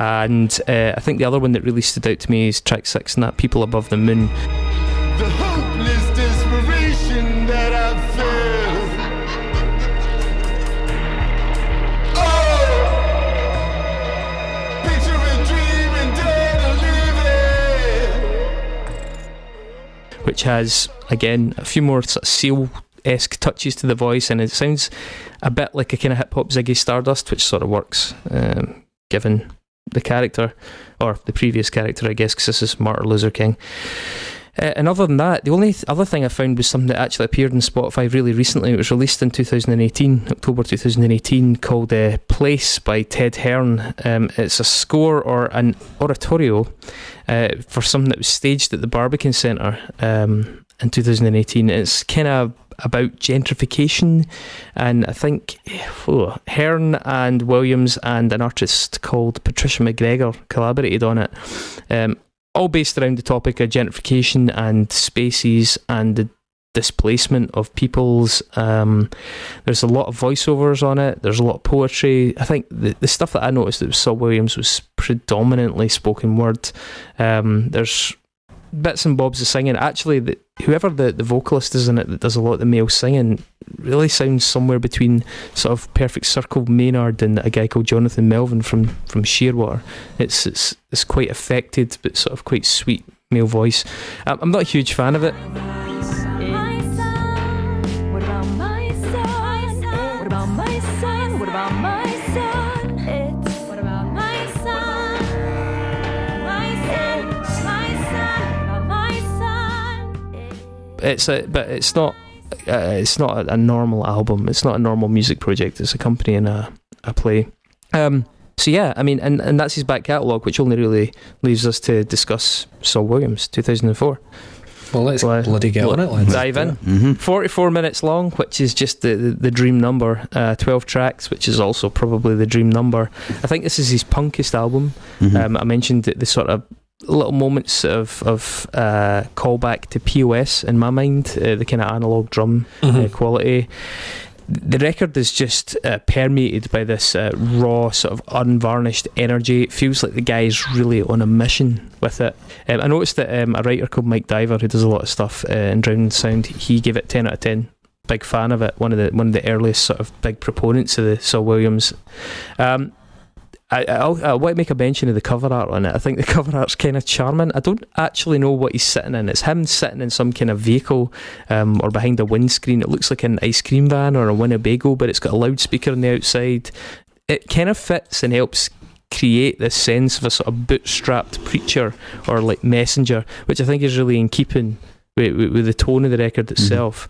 And I think the other one that really stood out to me is track 6, and that People Above the Moon. The hopeless desperation that I felt. Oh, picturing, dreaming, dead or living. Which has, again, a few more sort of Seal-esque touches to the voice, and it sounds a bit like a kind of hip-hop Ziggy Stardust, which sort of works, given the character, or the previous character, I guess, because this is Martin Luther King. And other than that, the only other thing I found was something that actually appeared on Spotify really recently. It was released in October 2018, called Place by Ted Hearn. It's a score or an oratorio for something that was staged at the Barbican Centre in 2018. It's kind of about gentrification, and I think Hearn and Williams and an artist called Patricia McGregor collaborated on it, all based around the topic of gentrification and spaces and the displacement of peoples. There's a lot of voiceovers on it, there's a lot of poetry. I think the stuff that I noticed that was Saul Williams was predominantly spoken word. There's bits and bobs of singing. Actually, whoever the vocalist is in it that does a lot of the male singing really sounds somewhere between sort of Perfect Circle Maynard and a guy called Jonathan Melvin from Shearwater. It's quite affected, but sort of quite sweet male voice. I'm not a huge fan of it. But it's not a normal album. It's not a normal music project. It's accompanying a play. So yeah, I mean, and that's his back catalogue, which only really leaves us to discuss Saul Williams, 2004. Well, let's bloody get on it. Let's dive in. 44 minutes long, which is just the dream number. 12 tracks, which is also probably the dream number. I think this is his punkest album. I mentioned the sort of little moments of callback to POS in my mind, the kind of analog drum quality. The record is just permeated by this raw, sort of unvarnished energy. It feels like the guy's really on a mission with it. I noticed that a writer called Mike Diver, who does a lot of stuff in Drowning Sound, he gave it 10 out of 10. Big fan of it. One of the earliest sort of big proponents of the Saul Williams. I want to make a mention of the cover art on it. I think the cover art's kind of charming. I don't actually know what he's sitting in. It's him sitting in some kind of vehicle or behind a windscreen. It looks like an ice cream van or a Winnebago, but it's got a loudspeaker on the outside. It kind of fits and helps create this sense of a sort of bootstrapped preacher or like messenger, which I think is really in keeping with the tone of the record itself.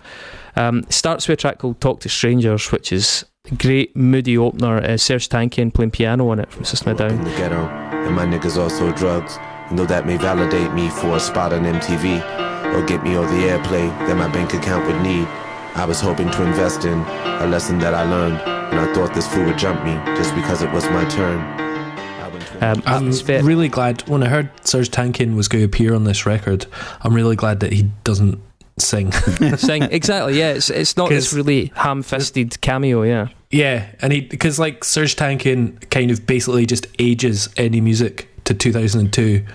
It starts with a track called Talk to Strangers, which is a great moody opener. Serj Tankian playing piano on it from System of a Down. In the ghetto, and my niggas also drugs. And though that may validate me for a spot on MTV or get me all the airplay that my bank account would need, I was hoping to invest in a lesson that I learned, and I thought this fool would jump me just because it was my turn. I'm really glad when I heard Serj Tankian was going to appear on this record. I'm really glad that he doesn't sing. Exactly, yeah. It's not this really ham-fisted cameo, yeah, and because like Serj Tankian kind of basically just ages any music to 2002.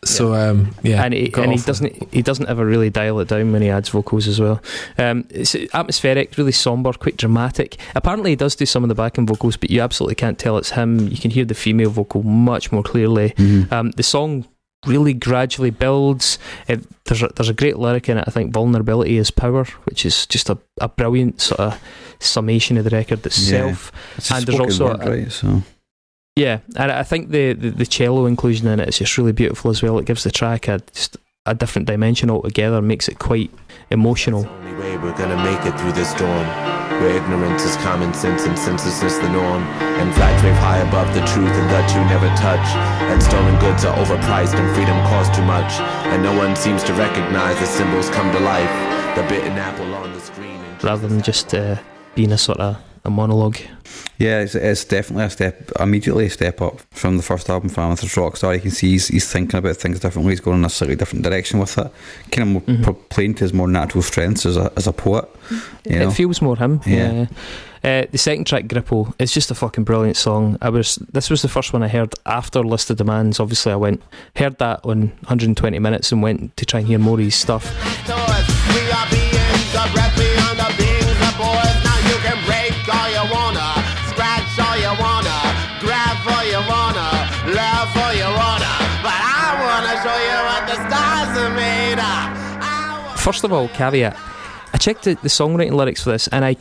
So and he doesn't ever really dial it down when he adds vocals as well. It's atmospheric, really somber, quite dramatic. Apparently he does do some of the backing vocals, but you absolutely can't tell it's him. You can hear the female vocal much more clearly. The song really gradually builds. There's a great lyric in it, I think, Vulnerability is Power, which is just a brilliant sort of summation of the record itself. And there's also yeah, and I think the cello inclusion in it is just really beautiful as well. It gives the track just a different dimension altogether, makes it quite emotional. It's the only way we're gonna make it through this storm, where ignorance is common sense and senselessness the norm, and flags wave high above the truth and that you never touch, and stolen goods are overpriced and freedom costs too much, and no one seems to recognize the symbols come to life, the bitten apple on the screen, rather than just being a sort of a monologue. Yeah, it's definitely immediately a step up from the first album, from Amethyst Rockstar. You can see he's thinking about things differently. He's going in a slightly different direction with it. Kind of more playing to his more natural strengths as a poet. It feels more him. Yeah. The second track, Gripple, is just a fucking brilliant song. This was the first one I heard after List of Demands. Obviously, I heard that on 120 Minutes and went to try and hear more of his stuff. We are beings of breath, we are the beings of boys. Now you can break all you wanna, scratch all you wanna, grab all you wanna, love all you wanna, but I wanna show you what the stars are made of. First of all, caveat, I checked the songwriting lyrics for this, and I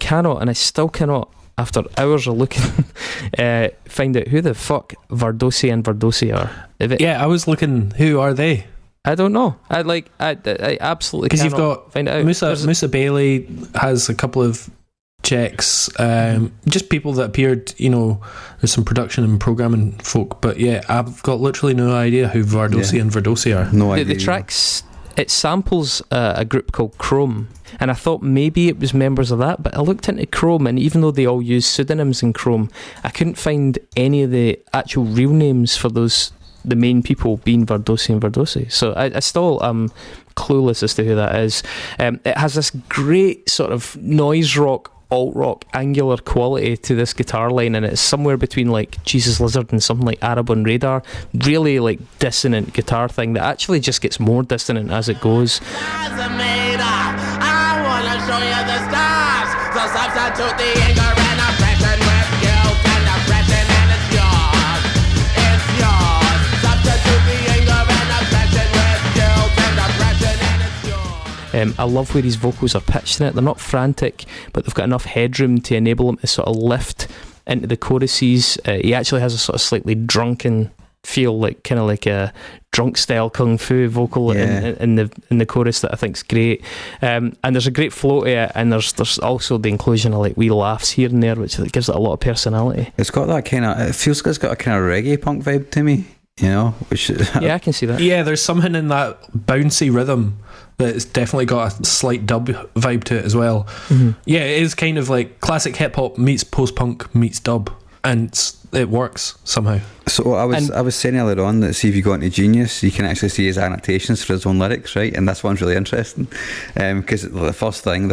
still cannot, after hours of looking, find out who the fuck Vardosi and Vardosi are. I was looking, who are they? I don't know. I absolutely because cannot you've got find out. Musa Bailey has a couple of checks, just people that appeared. There's some production and programming folk, but yeah, I've got literally no idea who Vardosi and Vardosi are. No idea. The tracks, it samples a group called Chrome, and I thought maybe it was members of that, but I looked into Chrome, and even though they all use pseudonyms in Chrome, I couldn't find any of the actual real names for the main people being Vardosi and Vardosi. So I still am clueless as to who that is. It has this great sort of noise rock, alt rock, angular quality to this guitar line, and it's somewhere between like Jesus Lizard and something like Arab on Radar. Really like dissonant guitar thing that actually just gets more dissonant as it goes. I wanna show you the stars. substitute the anger and oppression with guilt and oppression, and it's yours. It's yours. Substitute the anger and oppression with guilt and oppression, and it's yours. I love where his vocals are pitched in it. They're not frantic, but they've got enough headroom to enable him to sort of lift into the choruses. He actually has a sort of slightly drunken feel, like kind of like a drunk style kung fu vocal in the chorus that I think's great. And there's a great flow to it, and there's also the inclusion of like wee laughs here and there, which gives it a lot of personality. It's got that kind of, it feels like it's got a kind of reggae punk vibe to me, you know, which yeah, I can see that. Yeah, there's something in that bouncy rhythm that's definitely got a slight dub vibe to it as well. Mm-hmm. Yeah, it is kind of like classic hip hop meets post punk meets dub, and it works somehow. So I was saying earlier on that, see, if you go into Genius, you can actually see his annotations for his own lyrics, right? And this one's really interesting because the first line in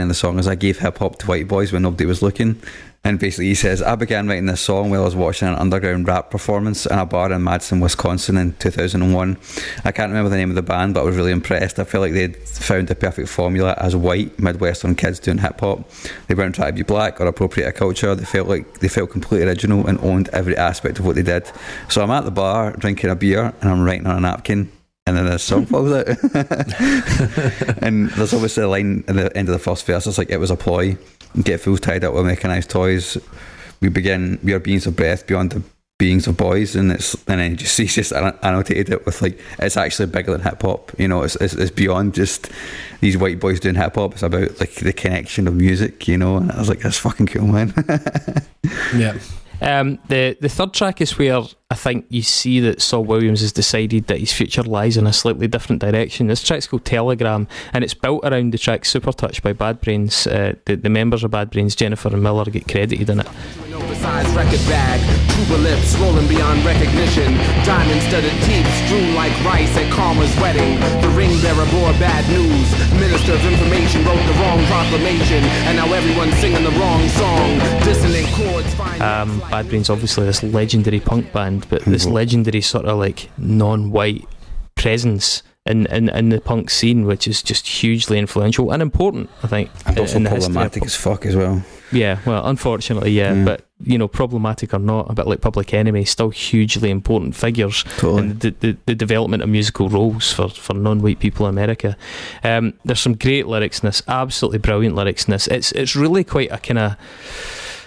the song is, "I gave hip hop to white boys when nobody was looking." And basically he says, "I began writing this song while I was watching an underground rap performance in a bar in Madison, Wisconsin in 2001. I can't remember the name of the band, but I was really impressed. I felt like they'd found the perfect formula as white Midwestern kids doing hip hop. They weren't trying to be black or appropriate a culture. They felt completely original and owned every aspect of what they did. So I'm at the bar drinking a beer and I'm writing on a napkin." And then this song falls out. And there's obviously a line at the end of the first verse. It's like, "It was a ploy. Get fools tied up with mechanized toys. We are beings of breath beyond the beings of boys." And then he's just annotated it with like, it's actually bigger than hip hop. You know, it's beyond just these white boys doing hip hop. It's about like the connection of music, you know. And I was like, that's fucking cool, man. Yeah. The third track is where I think you see that Saul Williams has decided that his future lies in a slightly different direction. This track's called Telegram, and it's built around the track Super Touch by Bad Brains. The members of Bad Brains, Jennifer and Miller, get credited in it. Oversized record bag, tuba lips rolling beyond recognition, diamond-studded teeth strewn like rice at Karma's wedding. The ring bearer bore bad news. Minister of information wrote the wrong proclamation, and now everyone's singing the wrong song. Dissonant chords find Bad Brains, obviously this legendary punk band, but this legendary sort of like non-white presence in the punk scene, which is just hugely influential and important, I think. And also problematic as fuck as well. Yeah, well, unfortunately, yeah. But, you know, problematic or not, a bit like Public Enemy, still hugely important figures in the development of musical roles for non-white people in America. There's some great lyrics in this, absolutely brilliant lyrics in this. It's really quite a kind of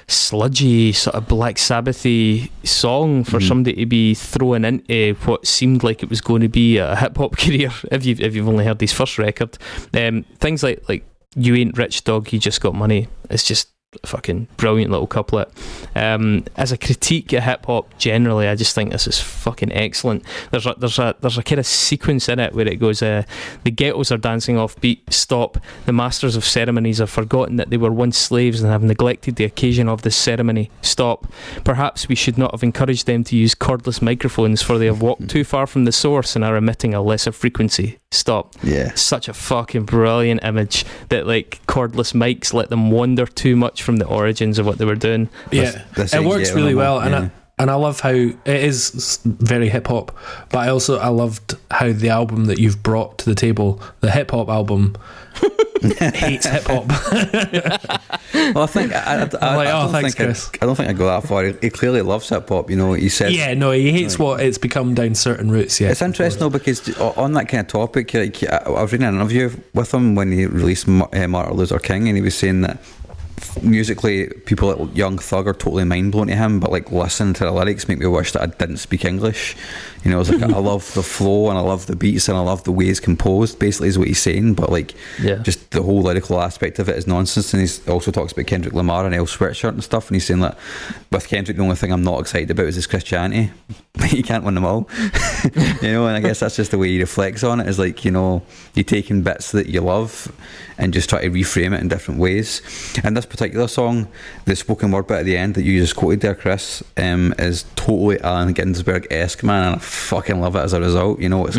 sludgy, sort of Black Sabbathy song for somebody to be thrown into what seemed like it was going to be a hip-hop career, if you've only heard his first record. Things like "You ain't rich, dog, you just got money." It's just a fucking brilliant little couplet. As a critique of hip hop generally, I just think this is fucking excellent. There's a kind of sequence in it where it goes, the ghettos are dancing off beat, stop. The masters of ceremonies have forgotten that they were once slaves and have neglected the occasion of this ceremony. Stop. Perhaps we should not have encouraged them to use cordless microphones, for they have walked too far from the source and are emitting a lesser frequency. Stop. Yeah. Such a fucking brilliant image that like cordless mics let them wander too much from the origins of what they were doing. Yeah, it works really well, and I love how it is very hip hop, but I loved how the album that you've brought to the table, the hip hop album, hates hip hop. Well, I think I don't think I go that far. He clearly loves hip hop. You know, he says. Yeah, no, he hates what it's become down certain routes. Yeah, it's interesting though, because on that kind of topic, like, I was reading an interview with him when he released Martin Luther King, and he was saying that musically, people like Young Thug are totally mind blown to him, but like listening to the lyrics make me wish that I didn't speak English. You know, it's like I love the flow and I love the beats and I love the way it's composed, basically, is what he's saying. But like, just the whole lyrical aspect of it is nonsense. And he also talks about Kendrick Lamar and El Sweatshirt and stuff, and he's saying that with Kendrick, the only thing I'm not excited about is his Christianity. You can't win them all. You know, and I guess that's just the way he reflects on it, is like, you know, you're taking bits that you love and just try to reframe it in different ways. And this particular song, the spoken word bit at the end that you just quoted there, Chris, is totally Allen Ginsberg-esque, man, and I fucking love it as a result. You know, it's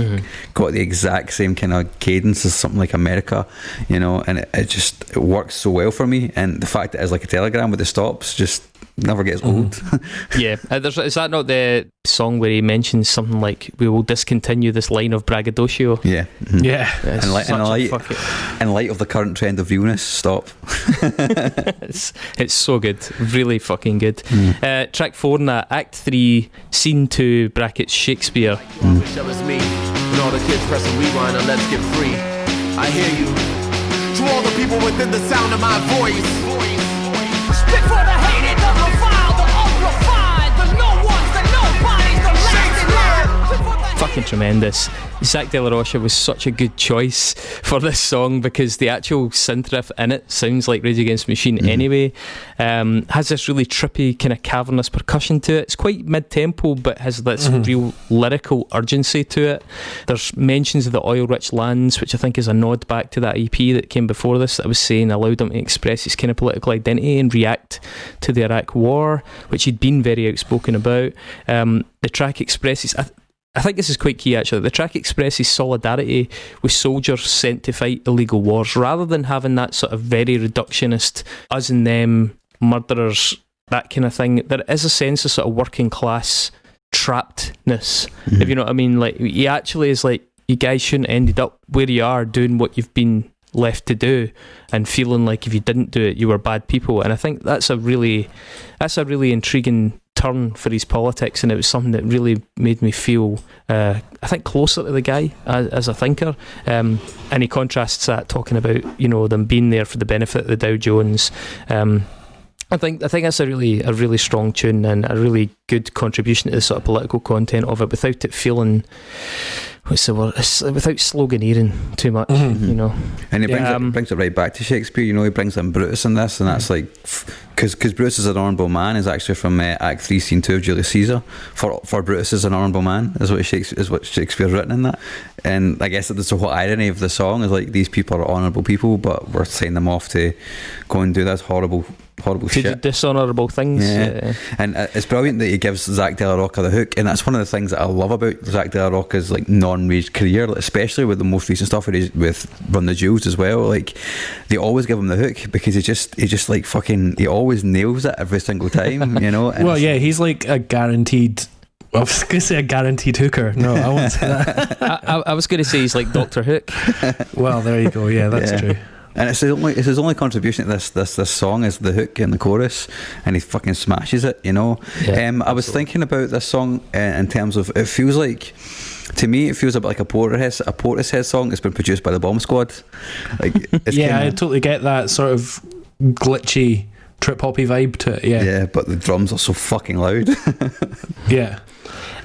got the exact same kind of cadence as something like America, you know, and it works so well for me. And the fact that it's like a telegram with the stops just never gets old. Yeah, is that not the song song where he mentions something like, "We will discontinue this line of braggadocio." Yeah. Yeah. It's In light of the current trend of realness, stop. It's so good, really fucking good. Track 4 in that, Act 3, Scene 2 brackets Shakespeare. Show us me, and all the kids press a rewind and let's get free. I hear you. To all the people within the sound of my voice. Spit for the hated, the reviled, the unrefined, the no ones, the nobodies, the last in line. Fucking tremendous. Zack De la Rocha was such a good choice for this song because the actual synth riff in it sounds like Rage Against the Machine anyway. Has this really trippy kind of cavernous percussion to it. It's quite mid-tempo but has this real lyrical urgency to it. There's mentions of the oil-rich lands, which I think is a nod back to that EP that came before this that I was saying allowed him to express his kind of political identity and react to the Iraq war, which he'd been very outspoken about. The track expresses... I think this is quite key actually. The track expresses solidarity with soldiers sent to fight illegal wars rather than having that sort of very reductionist us and them, murderers, that kind of thing. There is a sense of sort of working class trappedness, if you know what I mean. Like, he actually is like, you guys shouldn't have ended up where you are doing what you've been left to do and feeling like if you didn't do it you were bad people. And I think that's a really intriguing turn for his politics, and it was something that really made me feel I think closer to the guy as a thinker, and he contrasts that talking about, you know, them being there for the benefit of the Dow Jones. I think that's a really strong tune and a really good contribution to the sort of political content of it without it feeling, what's the word, without sloganeering too much, you know. And he brings it right back to Shakespeare, you know. He brings in Brutus in this, and that's like, because Brutus is an honourable man is actually from Act 3 Scene 2 of Julius Caesar. For Brutus is an honourable man is what Shakespeare's written in that. And I guess that's the whole irony of the song is like, these people are honourable people but we're sending them off to go and do this horrible shit, do dishonourable things. And it's brilliant that he gives Zack De la Rocha the hook, and that's one of the things that I love about Zack De la Rocha's like non-rage career, especially with the most recent stuff with Run the Jewels as well. Like, they always give him the hook because he just like fucking, he always nails it every single time, you know. And well, yeah, he's like a guaranteed, I was going to say a guaranteed hooker. No, I won't say that. I was going to say he's like Dr. Hook. Well, there you go. Yeah, that's true. And it's his only contribution to this song is the hook and the chorus, and he fucking smashes it, you know. I was thinking about this song in terms of, it feels like, to me, it feels a bit like a Portishead song that's been produced by the Bomb Squad. Like, it's I totally get that sort of glitchy trip hoppy vibe to it. Yeah, but the drums are so fucking loud. Yeah.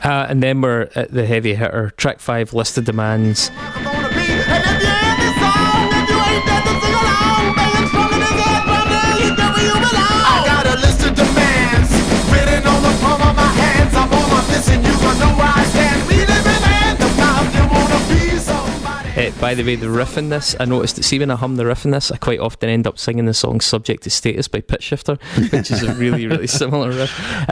And then we're at the heavy hitter, track 5, List of Demands. By the way, the riff in this, I noticed that, see when I hum the riff in this, I quite often end up singing the song Subject to Status by Pitch Shifter, which is a really, really similar riff.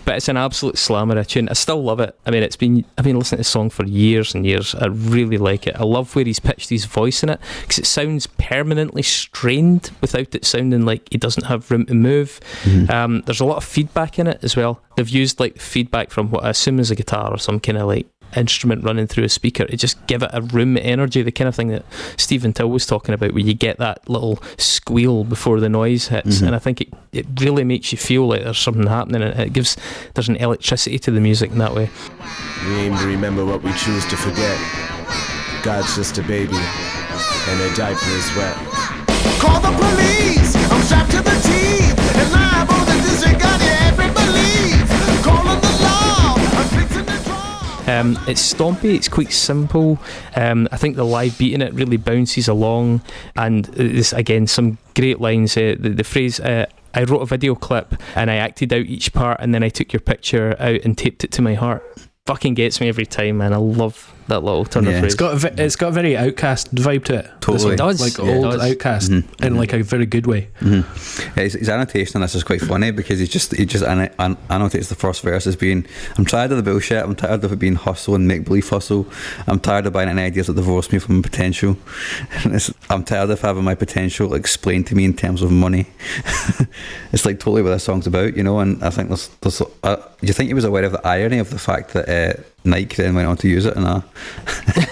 But it's an absolute slammer of a tune. I still love it. I mean, I've been listening to this song for years and years. I really like it. I love where he's pitched his voice in it because it sounds permanently strained without it sounding like he doesn't have room to move. There's a lot of feedback in it as well. They've used like feedback from what I assume is a guitar or some kind of like instrument running through a speaker to just give it a room energy, the kind of thing that Stephen Till was talking about, where you get that little squeal before the noise hits. And I think it really makes you feel like there's something happening, and there's an electricity to the music in that way. We aim to remember what we choose to forget. God's just a baby and a diaper is wet. Call the police, I'm strapped to the teeth, and liable to disregard every belief. Calling the law, I'm fixing the draw. It's stompy, it's quite simple. I think the live beat in it really bounces along, and this again, some great lines. The phrase, I wrote a video clip and I acted out each part and then I took your picture out and taped it to my heart, fucking gets me every time, man. I love little turn of phrase. It's got a very Outcast vibe to it. Totally. It does. Like old Outcast in like a very good way. His annotation on this is quite funny because he just annotates the first verse as being, I'm tired of the bullshit, I'm tired of it being hustle and make-believe hustle, I'm tired of buying any ideas that divorce me from my potential, I'm tired of having my potential explained to me in terms of money. It's like totally what this song's about, you know. And I think there's do you think he was aware of the irony of the fact that Nike then went on to use it in a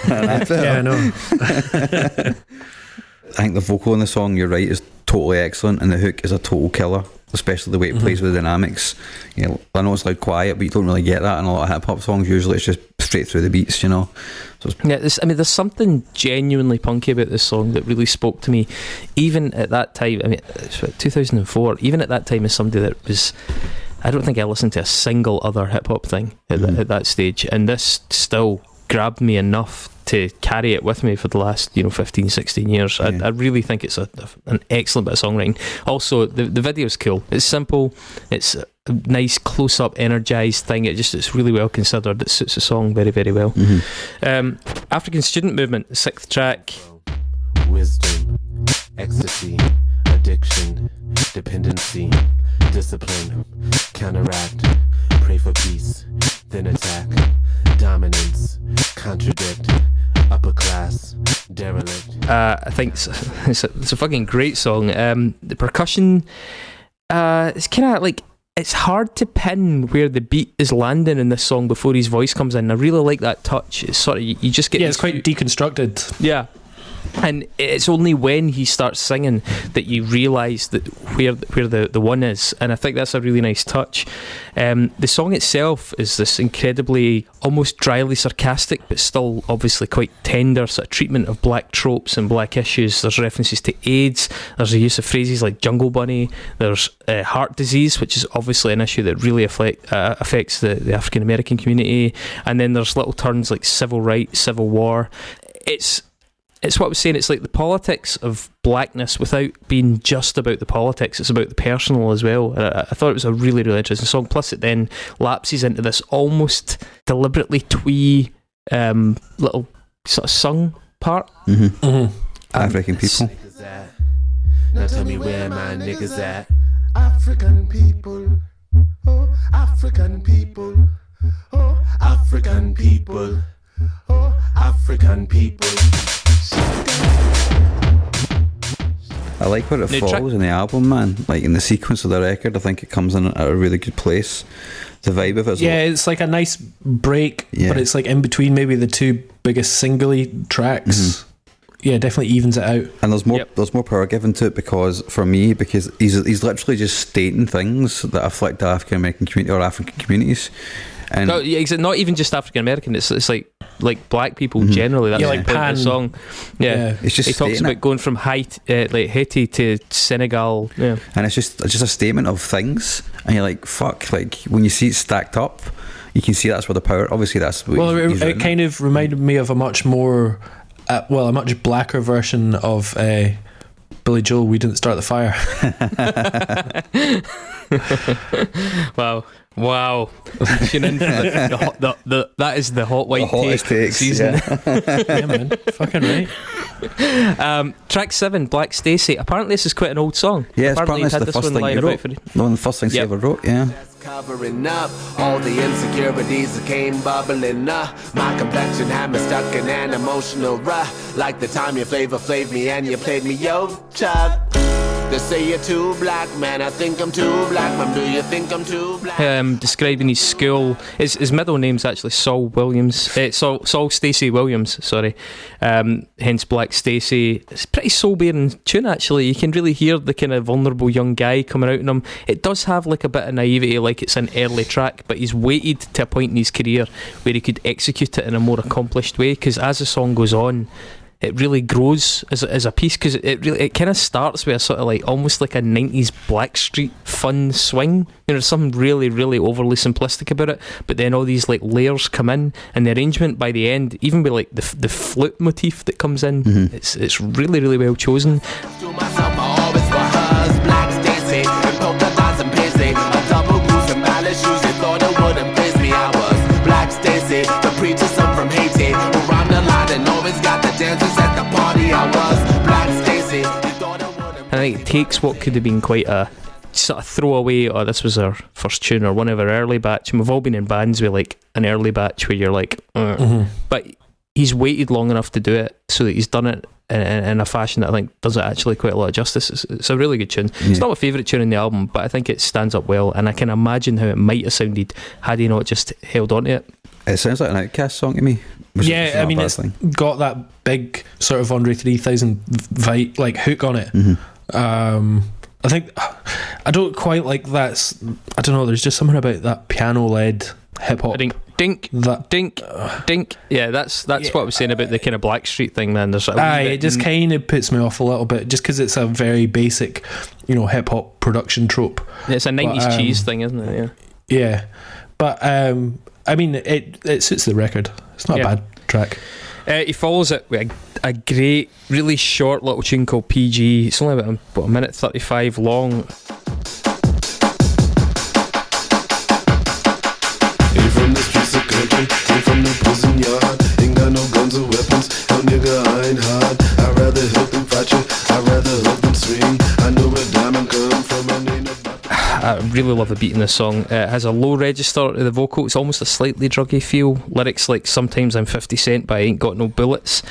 Yeah, I know. I think the vocal in the song, you're right, is totally excellent, and the hook is a total killer, especially the way it plays with the dynamics. You know, I know it's like quiet, but you don't really get that in a lot of hip hop songs. Usually it's just straight through the beats, you know. So there's something genuinely punky about this song that really spoke to me, even at that time. I mean, it's 2004. Even at that time, as somebody that was, I don't think I listened to a single other hip hop thing at that stage, and this still grabbed me enough to carry it with me for the last 15, 16 years. I really think it's an excellent bit of songwriting. Also, the video's cool. It's simple, it's a nice close-up energized thing. It's really well considered. It suits the song very, very well. African Student Movement, 6th track. Wisdom, ecstasy, addiction, dependency, discipline, counteract, pray for peace, then attack, dominance, contradict, upper class, derelict. I think it's a fucking great song. The percussion, it's kind of like, it's hard to pin where the beat is landing in this song before his voice comes in. I really like that touch. It's sort of, you just get... Yeah, it's quite deconstructed. Yeah. And it's only when he starts singing that you realise that where the one is, and I think that's a really nice touch. The song itself is this incredibly, almost dryly sarcastic, but still obviously quite tender sort of treatment of black tropes and black issues. There's references to AIDS, there's a use of phrases like jungle bunny, there's heart disease, which is obviously an issue that really affects the African American community, and then there's little turns like civil rights, civil war. It's what I was saying, it's like the politics of blackness without being just about the politics, it's about the personal as well. I thought it was a really, really interesting song. Plus it then lapses into this almost deliberately twee little sort of sung part. African people. Now tell me where my niggas at. African people, oh, African people, oh, African people, oh, African people. I like where it falls in the album, man. Like in the sequence of the record, I think it comes in at a really good place. The vibe of it is it's like a nice break, but it's like in between maybe the two biggest singly tracks. Yeah, definitely evens it out. And there's more power given to it because he's literally just stating things that afflict the African American community or African communities. And not even just African American. It's like black people generally. That's like the point of the song. Yeah, it's just he talks about going from Haiti to Senegal. Yeah, and it's just a statement of things, and you're like, fuck. Like when you see it stacked up, you can see that's where the power. Obviously, that's what it kind of reminded me of a much more, a much blacker version of Billy Joel. We didn't start the fire. Wow. Tune in for that is the hot white take season. Yeah, man. Fucking right. Track 7, Black Stacey. Apparently this is quite an old song. Yeah, apparently it's the first thing he wrote. One of the first things he ever wrote, yeah. Covering up all the insecurities that came bubbling up. My complexion had me stuck in an emotional rut. Like the time you flavor-flaved me and you played me, yo, Chuck. They say you're too black, man. I think I'm too black, man. Do you think I'm too black? Describing his school, his middle name's actually Saul Williams. Saul Stacey Williams, sorry. Hence Black Stacey. It's a pretty soul-bearing tune, actually. You can really hear the kind of vulnerable young guy coming out in him. It does have like a bit of naivety, like it's an early track, but he's waited to a point in his career where he could execute it in a more accomplished way, because as the song goes on, it really grows as a piece, because it kind of starts with a sort of like almost like a 90s Blackstreet fun swing. There's something really, really overly simplistic about it, but then all these like layers come in, and the arrangement by the end, even with like the flute motif that comes in, it's really, really well chosen. Black Stacey, the preacher, son from Haiti, who think it takes what could have been quite a sort of throwaway, or this was our first tune, or one of our early batch, and we've all been in bands with like an early batch where you're like, but he's waited long enough to do it so that he's done it in a fashion that I think does it actually quite a lot of justice. It's a really good tune. It's not my favourite tune in the album, but I think it stands up well, and I can imagine how it might have sounded had he not just held on to it. It sounds like an Outcast song to me. Yeah, I mean, it's got that big sort of Andre 3000 vibe, like hook on it. I think I don't quite like that. I don't know. There's just something about that piano-led hip hop. Dink. Yeah, that's what I was saying about the kind of Blackstreet thing. Then there's it just kind of puts me off a little bit, just because it's a very basic, hip hop production trope. It's a 90s cheese thing, isn't it? Yeah, but I mean, it suits the record. It's not a bad track. He follows it with a great, really short little tune called PG. It's only about a minute 35 long. Ain't from the streets of country, ain't from the prison yard. Ain't got no guns or weapons, no nigga, I ain't hard. I'd rather help them fight you, I'd rather help them swing. I know where diamond come from, and ain't no... I really love the beat in this song. It has a low register to the vocal. It's almost a slightly druggy feel. Lyrics like, sometimes I'm 50 Cent but I ain't got no bullets.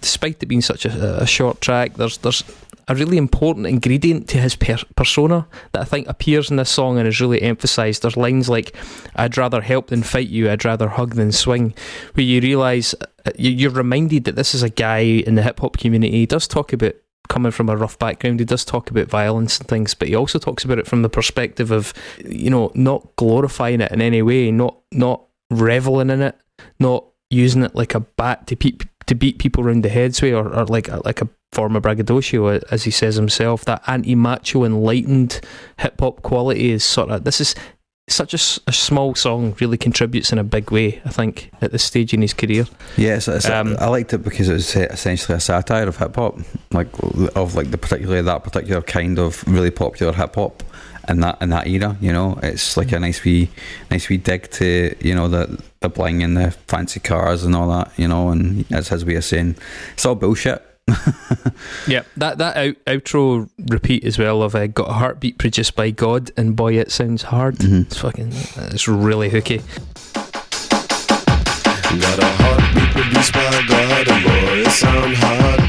Despite it being such a short track, there's a really important ingredient to his persona that I think appears in this song and is really emphasised. There's lines like, I'd rather help than fight you, I'd rather hug than swing, where you realise, you're reminded that this is a guy in the hip hop community. He does talk about coming from a rough background, he does talk about violence and things, but he also talks about it from the perspective of, not glorifying it in any way, not reveling in it, not using it like a bat to beat people round the heads with, or like a form of braggadocio, as he says himself. That anti-macho, enlightened hip-hop quality is this is such a small song, really contributes in a big way, I think, at this stage in his career. Yes, I liked it because it was essentially a satire of hip hop, particularly that particular kind of really popular hip hop in that era. It's like a nice wee dig to the bling and the fancy cars and all that. And as his way of saying, it's all bullshit. Yeah, that outro repeat as well of got a heartbeat produced by God, and boy it sounds hard. It's really hooky. Got a heartbeat produced by God, and boy it sound hard.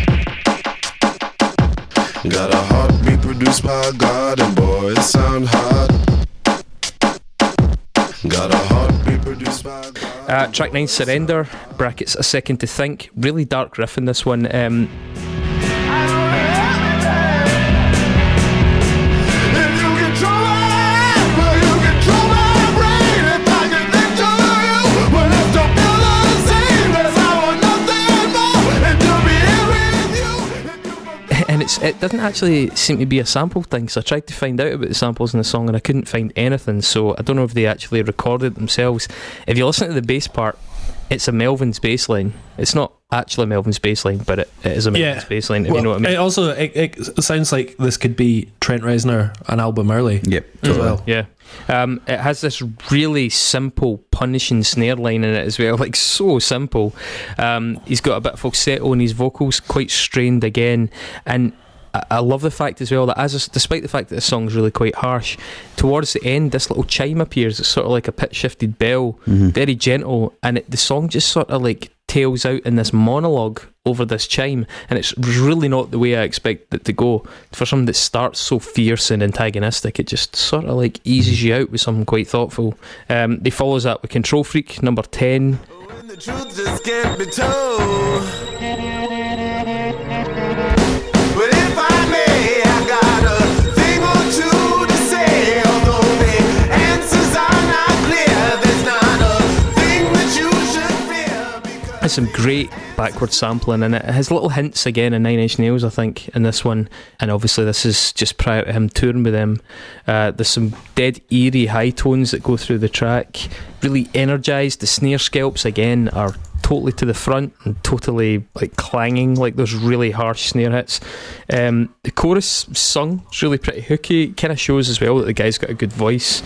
Got a heartbeat produced by God, and boy it sound hard. Got a heartbeat produced by God. Track 9, Surrender, brackets A Second to Think. Really dark riff in this one. And it doesn't actually seem to be a sample thing, so I tried to find out about the samples in the song and I couldn't find anything, so I don't know if they actually recorded it themselves. If you listen to the bass part, it's a Melvin's bass line. It's not actually Melvin's bass line, but it is a Melvin's bass line, if you know what I mean. It also it sounds like this could be Trent Reznor, an album early. Yep, as well. Yeah. It has this really simple punishing snare line in it as well, like so simple. He's got a bit of falsetto in his vocals, quite strained again, and I love the fact as well that despite the fact that the song's really quite harsh, towards the end this little chime appears. It's sort of like a pitch shifted bell, very gentle, and the song just sort of like tails out in this monologue over this chime, and it's really not the way I expect it to go. For something that starts so fierce and antagonistic, it just sort of like eases you out with something quite thoughtful. He follows that with Control Freak, number 10. When the truth just can't be told. But if I may, I got a thing or two to say. Although the answers are not clear, there's not a thing that you should fear. There's some great backward sampling in it. It has little hints again in Nine Inch Nails, I think, in this one, and obviously this is just prior to him touring with them. There's some dead eerie high tones that go through the track, really energised. The snare scalps again are totally to the front and totally like clanging, like those really harsh snare hits. The chorus sung is really pretty hooky. It kind of shows as well that the guy's got a good voice.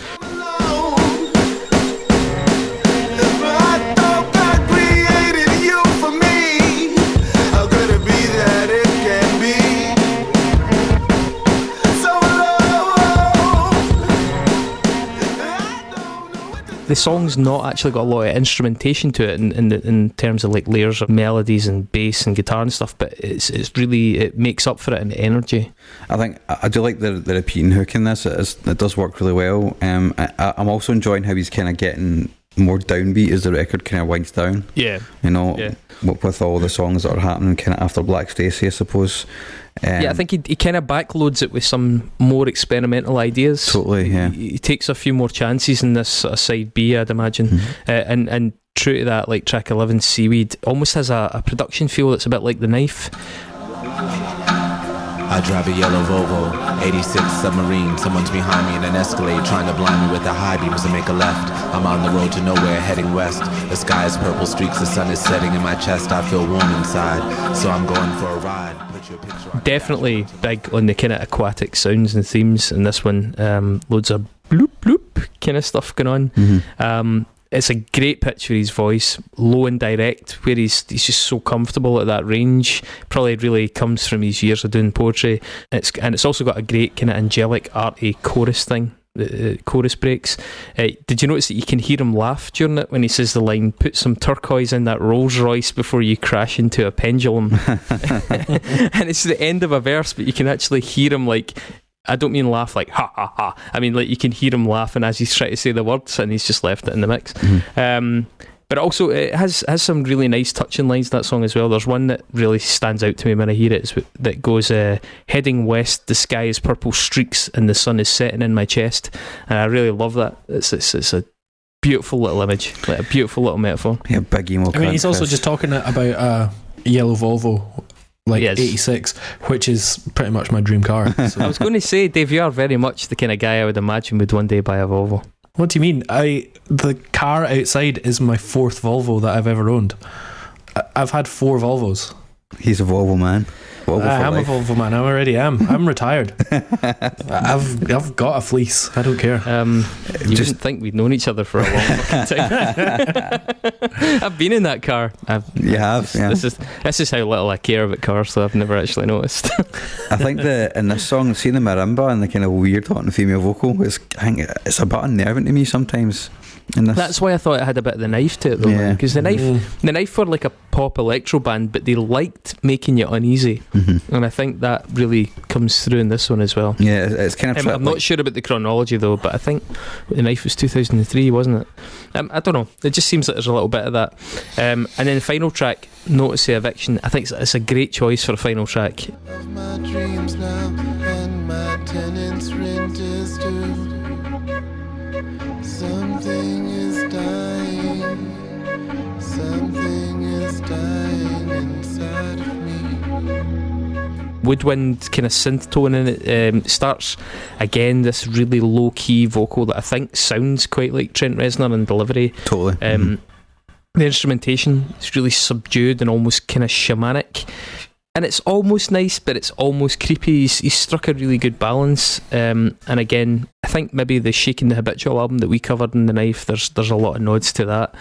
the song's not actually got a lot of instrumentation to it in terms of like layers of melodies and bass and guitar and stuff, but it's really, it makes up for it in the energy. I think I do like the repeating hook in this. It does work really well. I'm also enjoying how he's kind of getting more downbeat as the record kind of winds down. Yeah. With all the songs that are happening kind of after Black Stacey, I suppose. I think he kind of backloads it with some more experimental ideas. Totally, yeah. He takes a few more chances in this side B, I'd imagine. And true to that, like track 11, Seaweed, almost has a production feel that's a bit like The Knife. I drive a yellow Volvo, 86 submarine. Someone's behind me in an Escalade, trying to blind me with the high beams and make a left. I'm on the road to nowhere, heading west. The sky is purple streaks, the sun is setting in my chest. I feel warm inside, so I'm going for a ride. Put your picture on. Definitely big on the kind of aquatic sounds and themes in this one. Loads of bloop bloop kind of stuff going on. It's a great pitch for his voice, low and direct, where he's just so comfortable at that range. Probably really comes from his years of doing poetry. It's also got a great kind of angelic, arty chorus thing. Chorus breaks. Did you notice that you can hear him laugh during it when he says the line, "Put some turquoise in that Rolls Royce before you crash into a pendulum"? And it's the end of a verse, but you can actually hear him like, I don't mean laugh like ha ha ha. I mean like you can hear him laughing as he's trying to say the words, and he's just left it in the mix. But also it has some really nice touching lines, that song as well. There's one that really stands out to me when I hear it, that goes, heading west, the sky is purple streaks and the sun is setting in my chest. And I really love that. It's a beautiful little image, like a beautiful little metaphor. Yeah, big emo. I mean, he's also just talking about a yellow Volvo, like 86, which is pretty much my dream car. So. I was going to say, Dave, you are very much the kind of guy I would imagine would one day buy a Volvo. What do you mean? The car outside is my 4th Volvo that I've ever owned. I've had 4 Volvos. He's a Volvo man. I'm a Volvo man. I already am. I'm retired. I've got a fleece. I don't care. You didn't think we'd known each other for a long fucking time. I've been in that car. You have. Yeah. This is how little I care about cars, so I've never actually noticed. I think in this song, seeing the marimba and the kind of weird hot and female vocal, I think it's a bit unnerving to me sometimes. That's why I thought it had a bit of The Knife to it, though, because the Knife were like a pop electro band, but they liked making you uneasy, and I think that really comes through in this one as well. Yeah, it's kind of. I'm not sure about the chronology though, but I think The Knife was 2003, wasn't it? I don't know. It just seems like there's a little bit of that. And then the final track, Notice the Eviction. I think it's a great choice for a final track. Of my dreams now, and my tenants' rent is due. Something is dying. Something is dying inside of me. Woodwind kind of synth tone in it. Starts again this really low key vocal that I think sounds quite like Trent Reznor in delivery. Totally. The instrumentation is really subdued and almost kind of shamanic. And it's almost nice, but it's almost creepy. He's struck a really good balance. And again, I think maybe the Shaking the Habitual album that we covered in The Knife, there's a lot of nods to that.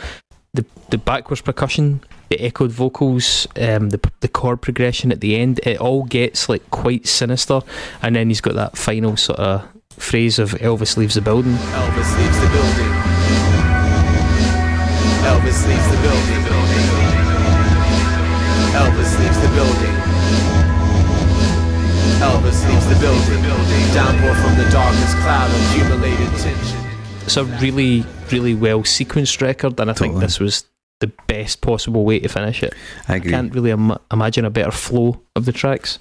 The backwards percussion, the echoed vocals, the chord progression at the end, it all gets like quite sinister. And then he's got that final sort of phrase of Elvis leaves the building. Elvis leaves the building. Elvis leaves the building. Elvis leaves the building. Elvis leaves the building. Downpour from the darkest cloud, accumulated tension. It's a really, really well sequenced record, and I think this was the best possible way to finish it. I agree. I can't really imagine a better flow of the tracks.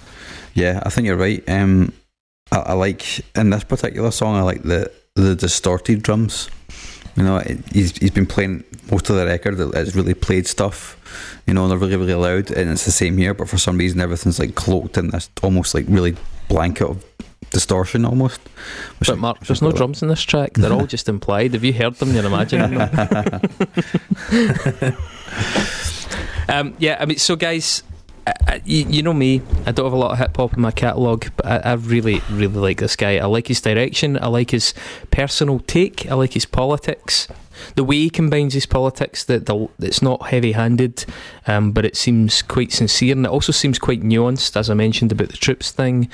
Yeah, I think you're right. I like, in this particular song, I like the distorted drums. You know, he's been playing most of the record. It's really played stuff. You know, and they're really, really loud, and it's the same here. But for some reason, everything's like cloaked in this almost like really blanket of distortion, almost. But Mark, there's no drums in this track. They're all just implied. Have you heard them? You're imagining them. Yeah, I mean, so guys, you know me. I don't have a lot of hip hop in my catalogue, but I really, really like this guy. I like his direction. I like his personal take. I like his politics. the way he combines his politics, that it's not heavy-handed, but it seems quite sincere, and it also seems quite nuanced, as I mentioned about the troops thing.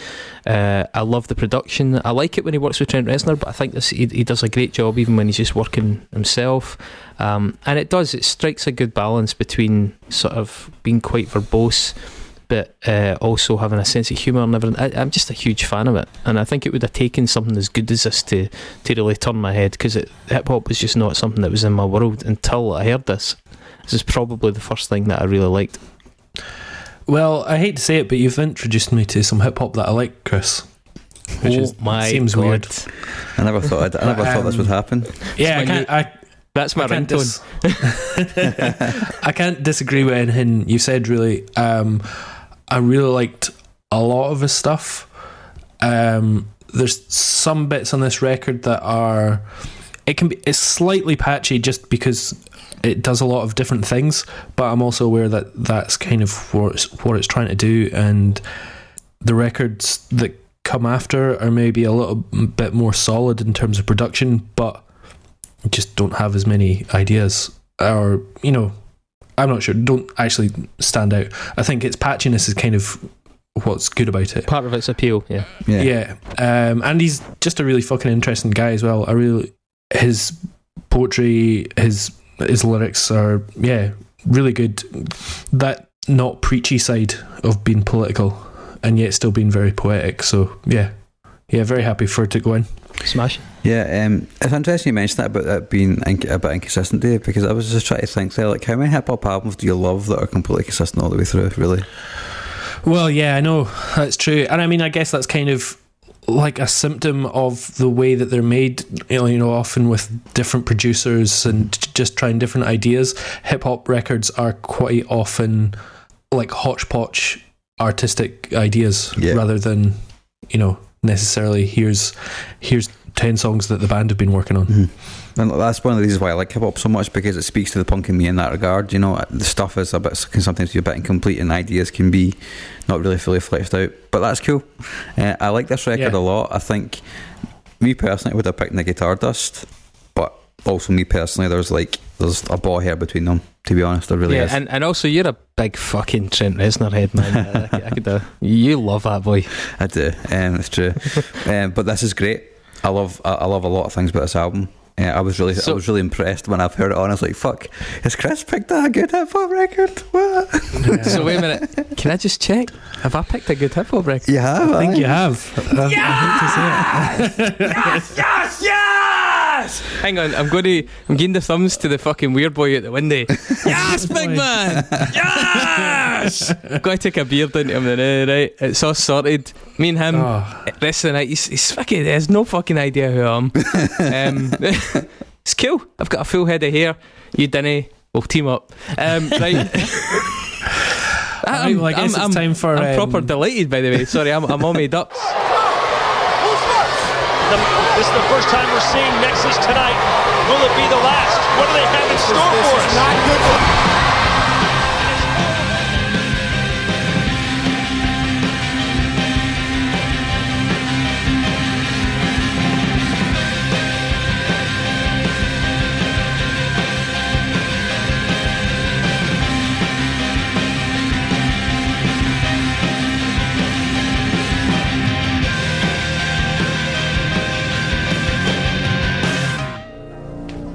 I love the production. I like it when he works with Trent Reznor, but I think he does a great job even when he's just working himself. And it strikes a good balance between sort of being quite verbose, but also having a sense of humour and everything. I'm just a huge fan of it, and I think it would have taken something as good as this to really turn my head, because hip-hop was just not something that was in my world until I heard this. This is probably the first thing that I really liked. Well, I hate to say it, but you've introduced me to some hip-hop that I like, Chris. Which seems God. Weird. I never thought this would happen. Yeah, that's my ringtone. I can't disagree with anything you said, really. I really liked a lot of his stuff. There's some bits on this record that it's slightly patchy just because it does a lot of different things, but I'm also aware that that's kind of what it's trying to do, and the records that come after are maybe a little bit more solid in terms of production, but just don't have as many ideas, or I'm not sure, don't actually stand out. I think its patchiness is kind of what's good about it. Part of its appeal, yeah. And he's just a really fucking interesting guy as well. His poetry, his lyrics are really good. That not preachy side of being political and yet still being very poetic. So very happy for it to go in. Smash. Yeah, it's interesting you mentioned that about it being a bit inconsistent, Dave, because I was just trying to think there, like, how many hip hop albums do you love that are completely consistent all the way through, really? Well, yeah, I know, that's true. And I mean, I guess that's kind of like a symptom of the way that they're made, often with different producers and just trying different ideas. Hip hop records are quite often like hodgepodge artistic ideas rather than, necessarily here's 10 songs that the band have been working on. Mm-hmm. And that's one of the reasons why I like hip hop so much, because it speaks to the punk in me in that regard. The stuff is can sometimes be a bit incomplete, and ideas can be not really fully fleshed out, but that's cool. I like this record a lot. I think me personally would have picked the Guitar Dust, but also me personally there's a ball hair between them, to be honest. There really is. And also you're a big fucking Trent Reznor head, man. You love that boy. I do, it's true. But this is great. I love a lot of things about this album. I was really impressed when I heard it on. I was like, "Fuck, has Chris picked a good hip hop record?" What? So wait a minute, can I just check? Have I picked a good hip hop record? You have. I think you have. Yes! Hang on, I'm giving the thumbs to the fucking weird boy at the window. Yes, big man! Yes! I've got to take a beer down to him then, right? It's all sorted. Me and him, rest of the night, he's fucking, he has no fucking idea who I am. It's cool. I've got a full head of hair. You dinna. We'll team up. Right. It's time for. I'm proper delighted, by the way. Sorry, I'm all made up. This is the first time we're seeing Nexus tonight. Will it be the last? What do they have in store for us? Not good for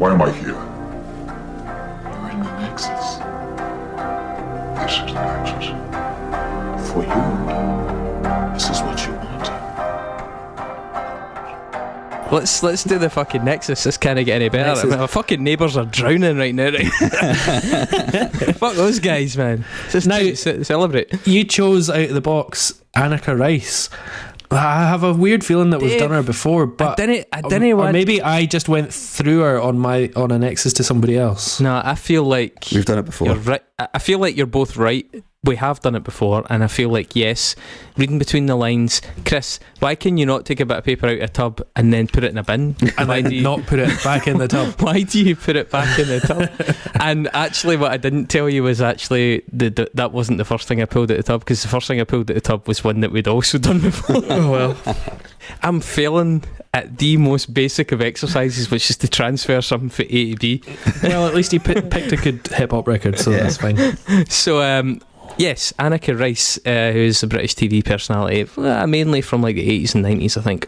Why am I here? You're in the Nexus. This is the Nexus. For you, this is what you want. Let's do the fucking Nexus. This can't get any better. My fucking neighbours are drowning right now. Right? Fuck those guys, man. Just now celebrate. You chose out of the box Annika Rice. I have a weird feeling that we've done her before, but I didn't or maybe I just went through her on a Nexus to somebody else. No, I feel like we've done it before. You're right. I feel like you're both right. We have done it before, and I feel like, yes, reading between the lines, Chris, why can you not take a bit of paper out of a tub and then put it in a bin? And why do you not put it back in the tub? Why do you put it back in the tub? And actually, what I didn't tell you was actually that wasn't the first thing I pulled out of the tub, because the first thing I pulled out of the tub was one that we'd also done before. Oh well. I'm failing at the most basic of exercises, which is to transfer something from A to B. Well, at least he picked a good hip hop record, so that's fine. So, yes, Annika Rice, who's a British TV personality, mainly from like the 80s and 90s, I think.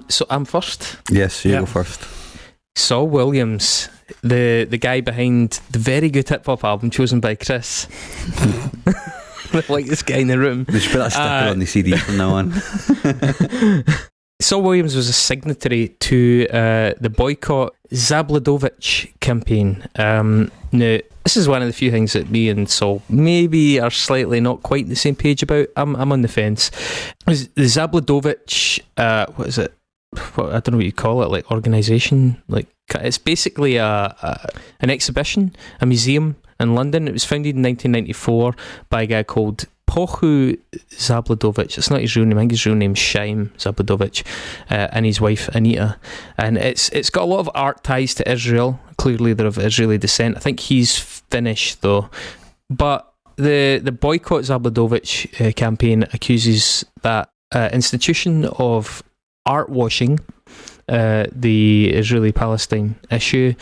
So I'm first. Yes, you go first. Saul Williams, the guy behind the very good hip hop album chosen by Chris. Like this guy in the room. They should put that sticker on the CD from now on. Saul Williams was a signatory to the Boycott Zabladovich campaign. Now, this is one of the few things that me and Saul maybe are slightly not quite on the same page about. I'm on the fence. The Zabladovich, what is it? I don't know what you call it, like organisation. Like, it's basically an exhibition, a museum in London. It was founded in 1994 by a guy called Pohu Zabladovich. It's not his real name. I think his real name's Shaim Zabladovich, and his wife Anita. And it's got a lot of art ties to Israel. Clearly, they're of Israeli descent. I think he's Finnish though. But the Boycott Zabladovich campaign accuses that institution of art washing the Israeli-Palestine issue.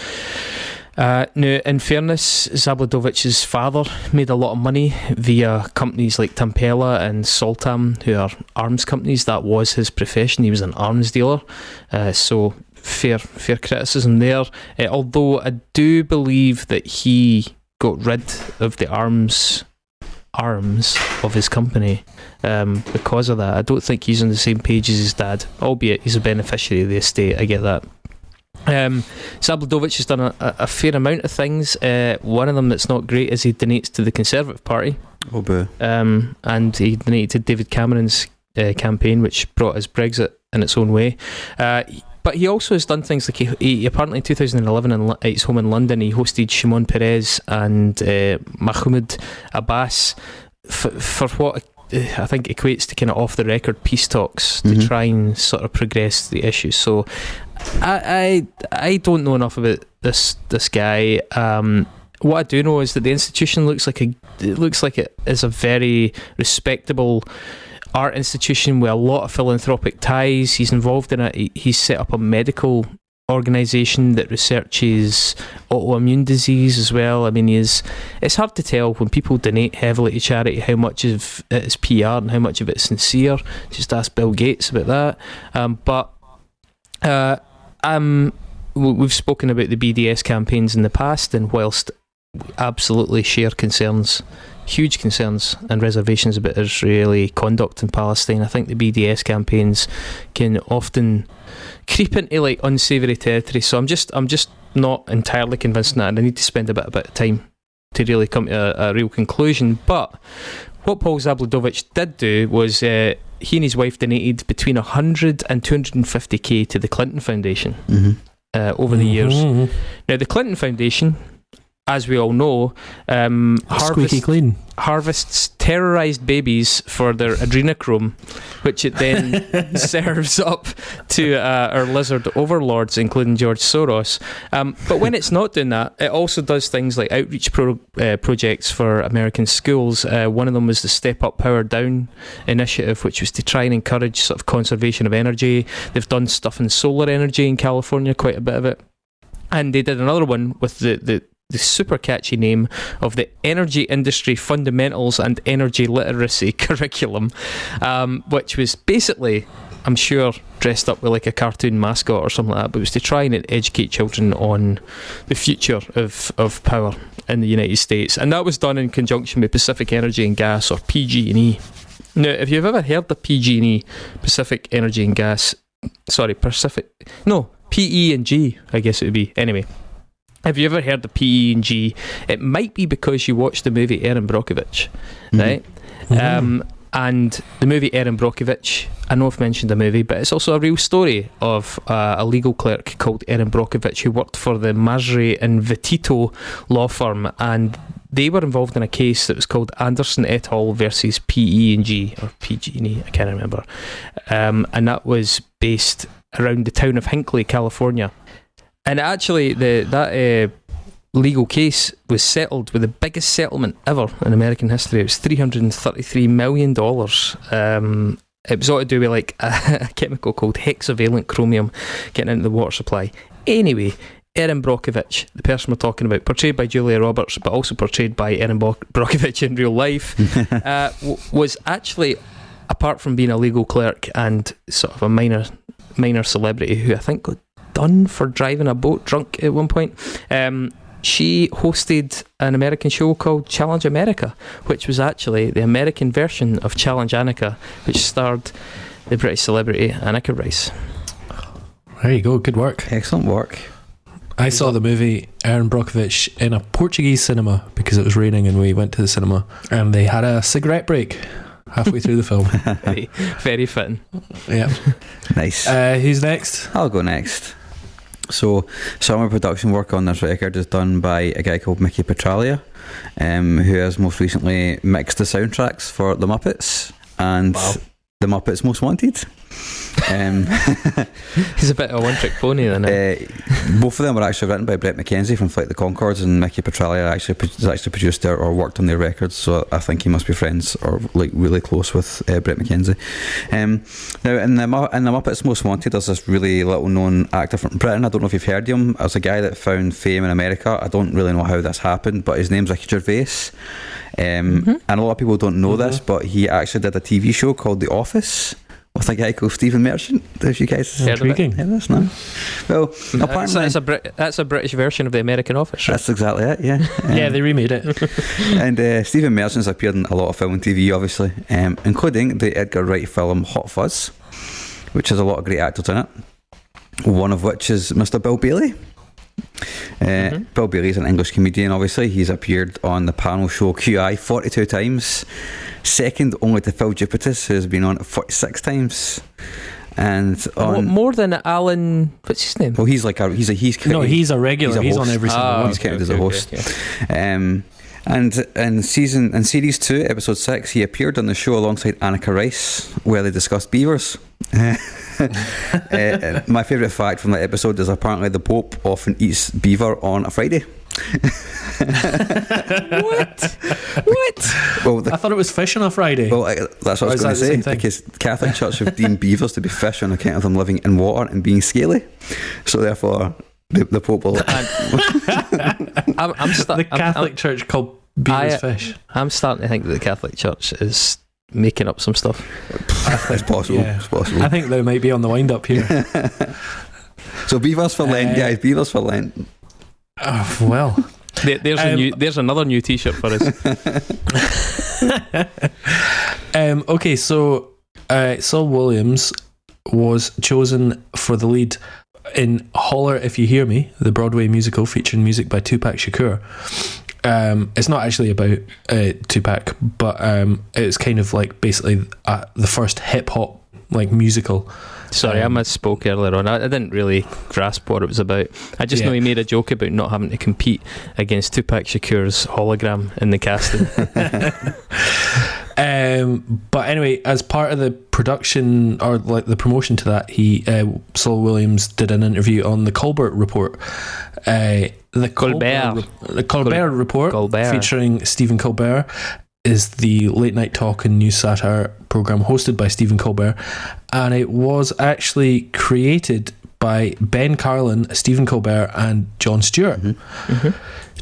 Now, in fairness, Zabladovich's father made a lot of money via companies like Tampella and Soltam, who are arms companies. That was his profession. He was an arms dealer. So fair criticism there. Although I do believe that he got rid of the arms of his company because of that. I don't think he's on the same page as his dad, albeit he's a beneficiary of the estate. I get that. Zabladovich has done a fair amount of things. One of them that's not great is he donates to the Conservative Party. Oh, boo. And he donated to David Cameron's campaign, which brought us Brexit in its own way. But he also has done things like he apparently in 2011 at his home in London, he hosted Shimon Peres and Mahmoud Abbas for what I think equates to kind of off the record peace talks to try and sort of progress the issue. So I don't know enough about this guy. What I do know is that the institution looks like it is a very respectable art institution with a lot of philanthropic ties. He's involved in it. He's set up a medical organisation that researches autoimmune disease as well. I mean, it's hard to tell when people donate heavily to charity how much of it is PR and how much of it is sincere. Just ask Bill Gates about that. We've spoken about the BDS campaigns in the past, and whilst absolutely share huge concerns and reservations about Israeli conduct in Palestine, I think the BDS campaigns can often creep into like unsavoury territory. So I'm just not entirely convinced in that, and I need to spend a bit of time to really come to a real conclusion. But what Paul Zabladovich did do was he and his wife donated between 100 and 250k to the Clinton Foundation over the years. Now, the Clinton Foundation, as we all know, squeaky clean, harvests terrorised babies for their adrenochrome, which it then serves up to our lizard overlords, including George Soros. But when it's not doing that, it also does things like outreach projects for American schools. One of them was the Step Up, Power Down initiative, which was to try and encourage sort of conservation of energy. They've done stuff in solar energy in California, quite a bit of it. And they did another one with the super catchy name of the Energy Industry Fundamentals and Energy Literacy Curriculum, which was basically, I'm sure, dressed up with like a cartoon mascot or something like that, but it was to try and educate children on the future of power in the United States. And that was done in conjunction with Pacific Energy and Gas, or PG&E. Now, if you've ever heard of PG&E, Pacific Energy and Gas, PE&G, I guess it would be. Anyway, have you ever heard of PE&G? It might be because you watched the movie Erin Brockovich, right? And the movie Erin Brockovich, I know I've mentioned a movie, but it's also a real story of a legal clerk called Erin Brockovich who worked for the Masri and Vitito law firm, and they were involved in a case that was called Anderson et al. Versus PE&G, or PG&E, I can't remember. And that was based around the town of Hinckley, California. And actually, that legal case was settled with the biggest settlement ever in American history. It was $333 million. it was all to do with like a chemical called hexavalent chromium getting into the water supply. Anyway, Erin Brockovich, the person we're talking about, portrayed by Julia Roberts, but also portrayed by Erin Brockovich in real life, was actually, apart from being a legal clerk and sort of a minor celebrity who I think got done for driving a boat drunk at one point, she hosted an American show called Challenge America, which was actually the American version of Challenge Annika, which starred the British celebrity Annika Rice. There you go, good work. Excellent work. I saw the movie Erin Brockovich in a Portuguese cinema because it was raining and we went to the cinema and they had a cigarette break halfway through the film. Very, very fitting. Yeah. Nice. Who's next? I'll go next. So, some of the production work on this record is done by a guy called Mickey Petralia, who has most recently mixed the soundtracks for The Muppets and The Muppets Most Wanted. He's a bit of a one-trick pony then. Both of them were actually written by Brett McKenzie from Flight the Conchords, and Mickey Petralia has actually produced or worked on their records, so I think he must be friends or like really close with Brett McKenzie. Now in the Muppets Most Wanted, there's this really little known actor from Britain. I don't know if you've heard of him. As a guy that found fame in America. I don't really know how this happened, but his name's Ricky Gervais. And a lot of people don't know this, but he actually did a TV show called The Office with a guy called Stephen Merchant. If you guys heard intriguing. Heard this, no? Well, apparently that's a British version of the American Office. Right? That's exactly it. Yeah, yeah, they remade it. And Stephen Merchant's appeared in a lot of film and TV, obviously, including the Edgar Wright film Hot Fuzz, which has a lot of great actors in it. One of which is Mr. Bill Bailey. Bill Bailey is an English comedian, obviously. He's appeared on the panel show QI 42 times, second only to Phil Jupitus, who has been on it 46 times. And on more than Alan, what's his name? Well, he's a regular. He's on every single one. He's counted as a host. And in series 2, episode 6, he appeared on the show alongside Annika Rice, where they discussed beavers. My favourite fact from that episode is apparently the Pope often eats beaver on a Friday. What? Well, I thought it was fish on a Friday. Well, that's what I was going to say, because the Catholic Church have deemed beavers to be fish on account of them living in water and being scaly. So therefore, the Pope will. The Catholic Church called beavers fish. I'm starting to think that the Catholic Church is making up some stuff. It's possible. Yeah. It's possible. I think they might be on the wind up here. So beavers for Lent, guys. Beavers for Lent. Oh, well, there's another new T-shirt for us. Okay, so Saul Williams was chosen for the lead in Holler If You Hear Me, the Broadway musical featuring music by Tupac Shakur. It's not actually about Tupac, but it's kind of like basically the first hip hop like musical. Sorry, I misspoke earlier on. I didn't really grasp what it was about. I just know he made a joke about not having to compete against Tupac Shakur's hologram in the casting. But anyway, as part of the production or like the promotion to that, Saul Williams did an interview on the Colbert Report. The Colbert Report, featuring Stephen Colbert, is the late night talk and news satire program hosted by Stephen Colbert, and it was actually created by Ben Carlin, Stephen Colbert, and Jon Stewart.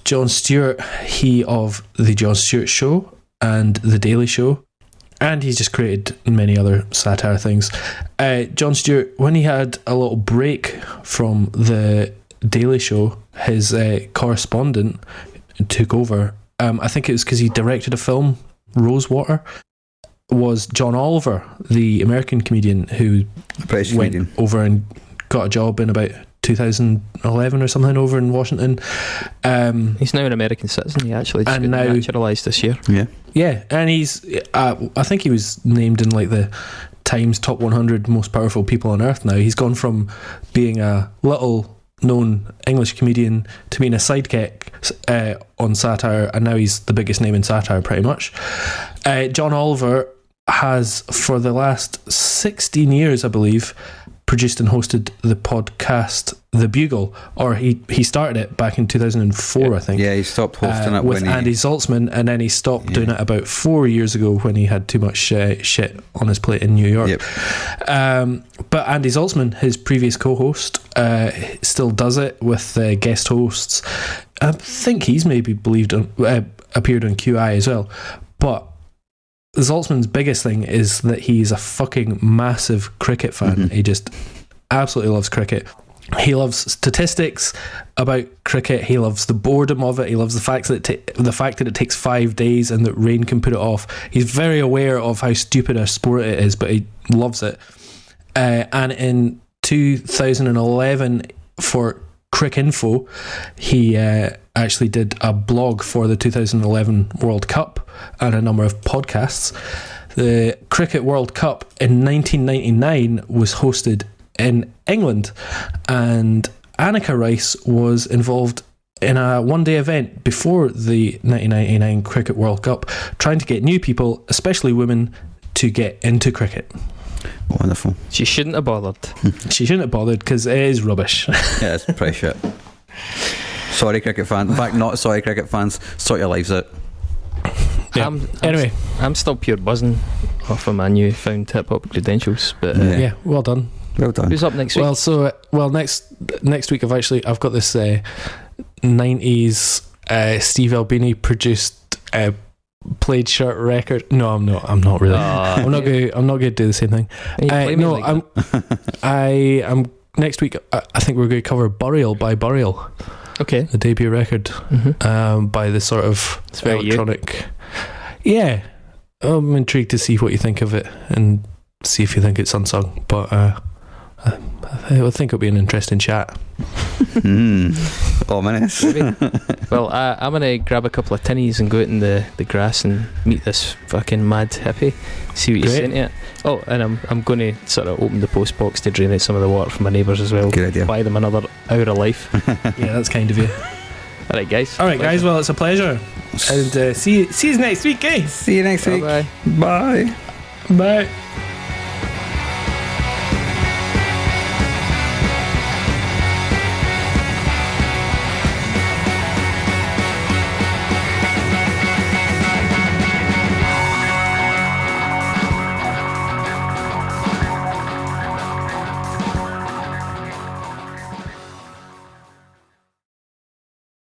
Jon Stewart, he of the Jon Stewart Show and The Daily Show, and he's just created many other satire things. Jon Stewart, when he had a little break from The Daily Show, his correspondent took over. I think it was because he directed a film, Rosewater, was John Oliver, the American comedian who went over and got a job in about 2011 or something over in Washington. He's now an American citizen. He actually just got naturalised this year. Yeah, and he's I think he was named in like the Times Top 100 Most Powerful People on Earth now. He's gone from being a little known English comedian to being a sidekick on satire, and now he's the biggest name in satire pretty much. John Oliver has for the last 16 years, I believe, produced and hosted the podcast The Bugle, or he started it back in 2004, I think. Yeah, he stopped hosting it with Andy Zaltzman, and then he stopped doing it about 4 years ago when he had too much shit on his plate in New York. Yep. But Andy Zaltzman, his previous co-host, still does it with guest hosts. I think he's maybe appeared on QI as well. But Zaltzman's biggest thing is that he's a fucking massive cricket fan. He just absolutely loves cricket. He loves statistics about cricket. He loves the boredom of it. He loves the fact that it takes 5 days and that rain can put it off. He's very aware of how stupid a sport it is, but he loves it. And in 2011, for Cricinfo, he actually did a blog for the 2011 World Cup and a number of podcasts. The Cricket World Cup in 1999 was hosted in England, and Annika Rice was involved in a one-day event before the 1999 Cricket World Cup, trying to get new people, especially women, to get into cricket. Wonderful. She shouldn't have bothered. She shouldn't have bothered because it is rubbish. Yeah, it's pretty shit. Sorry, cricket fans. In fact, not sorry, cricket fans. Sort your lives out. Yeah. Anyway, I'm still pure buzzing off of my newfound hip-hop credentials. But yeah, well done. Well done. Who's up next week? Next week I've got this 90s Steve Albini produced plaid shirt record. No, I'm not really. I'm not going to do the same thing. I'm next week. I think we're going to cover Burial by Burial. Okay, the debut record by the sort of electronic. Yeah, I'm intrigued to see what you think of it and see if you think it's unsung. But I think it'll be an interesting chat. Ominous. Well, I'm going to grab a couple of tinnies and go out in the grass and meet this fucking mad hippie. See what he's saying to it. Oh, and I'm going to sort of open the post box to drain out some of the water from my neighbours as well. Good idea. Buy them another hour of life. Yeah, that's kind of you. Alright, guys. Well, it's a pleasure. And see you next week, guys. See you next week. Bye. Bye. Bye.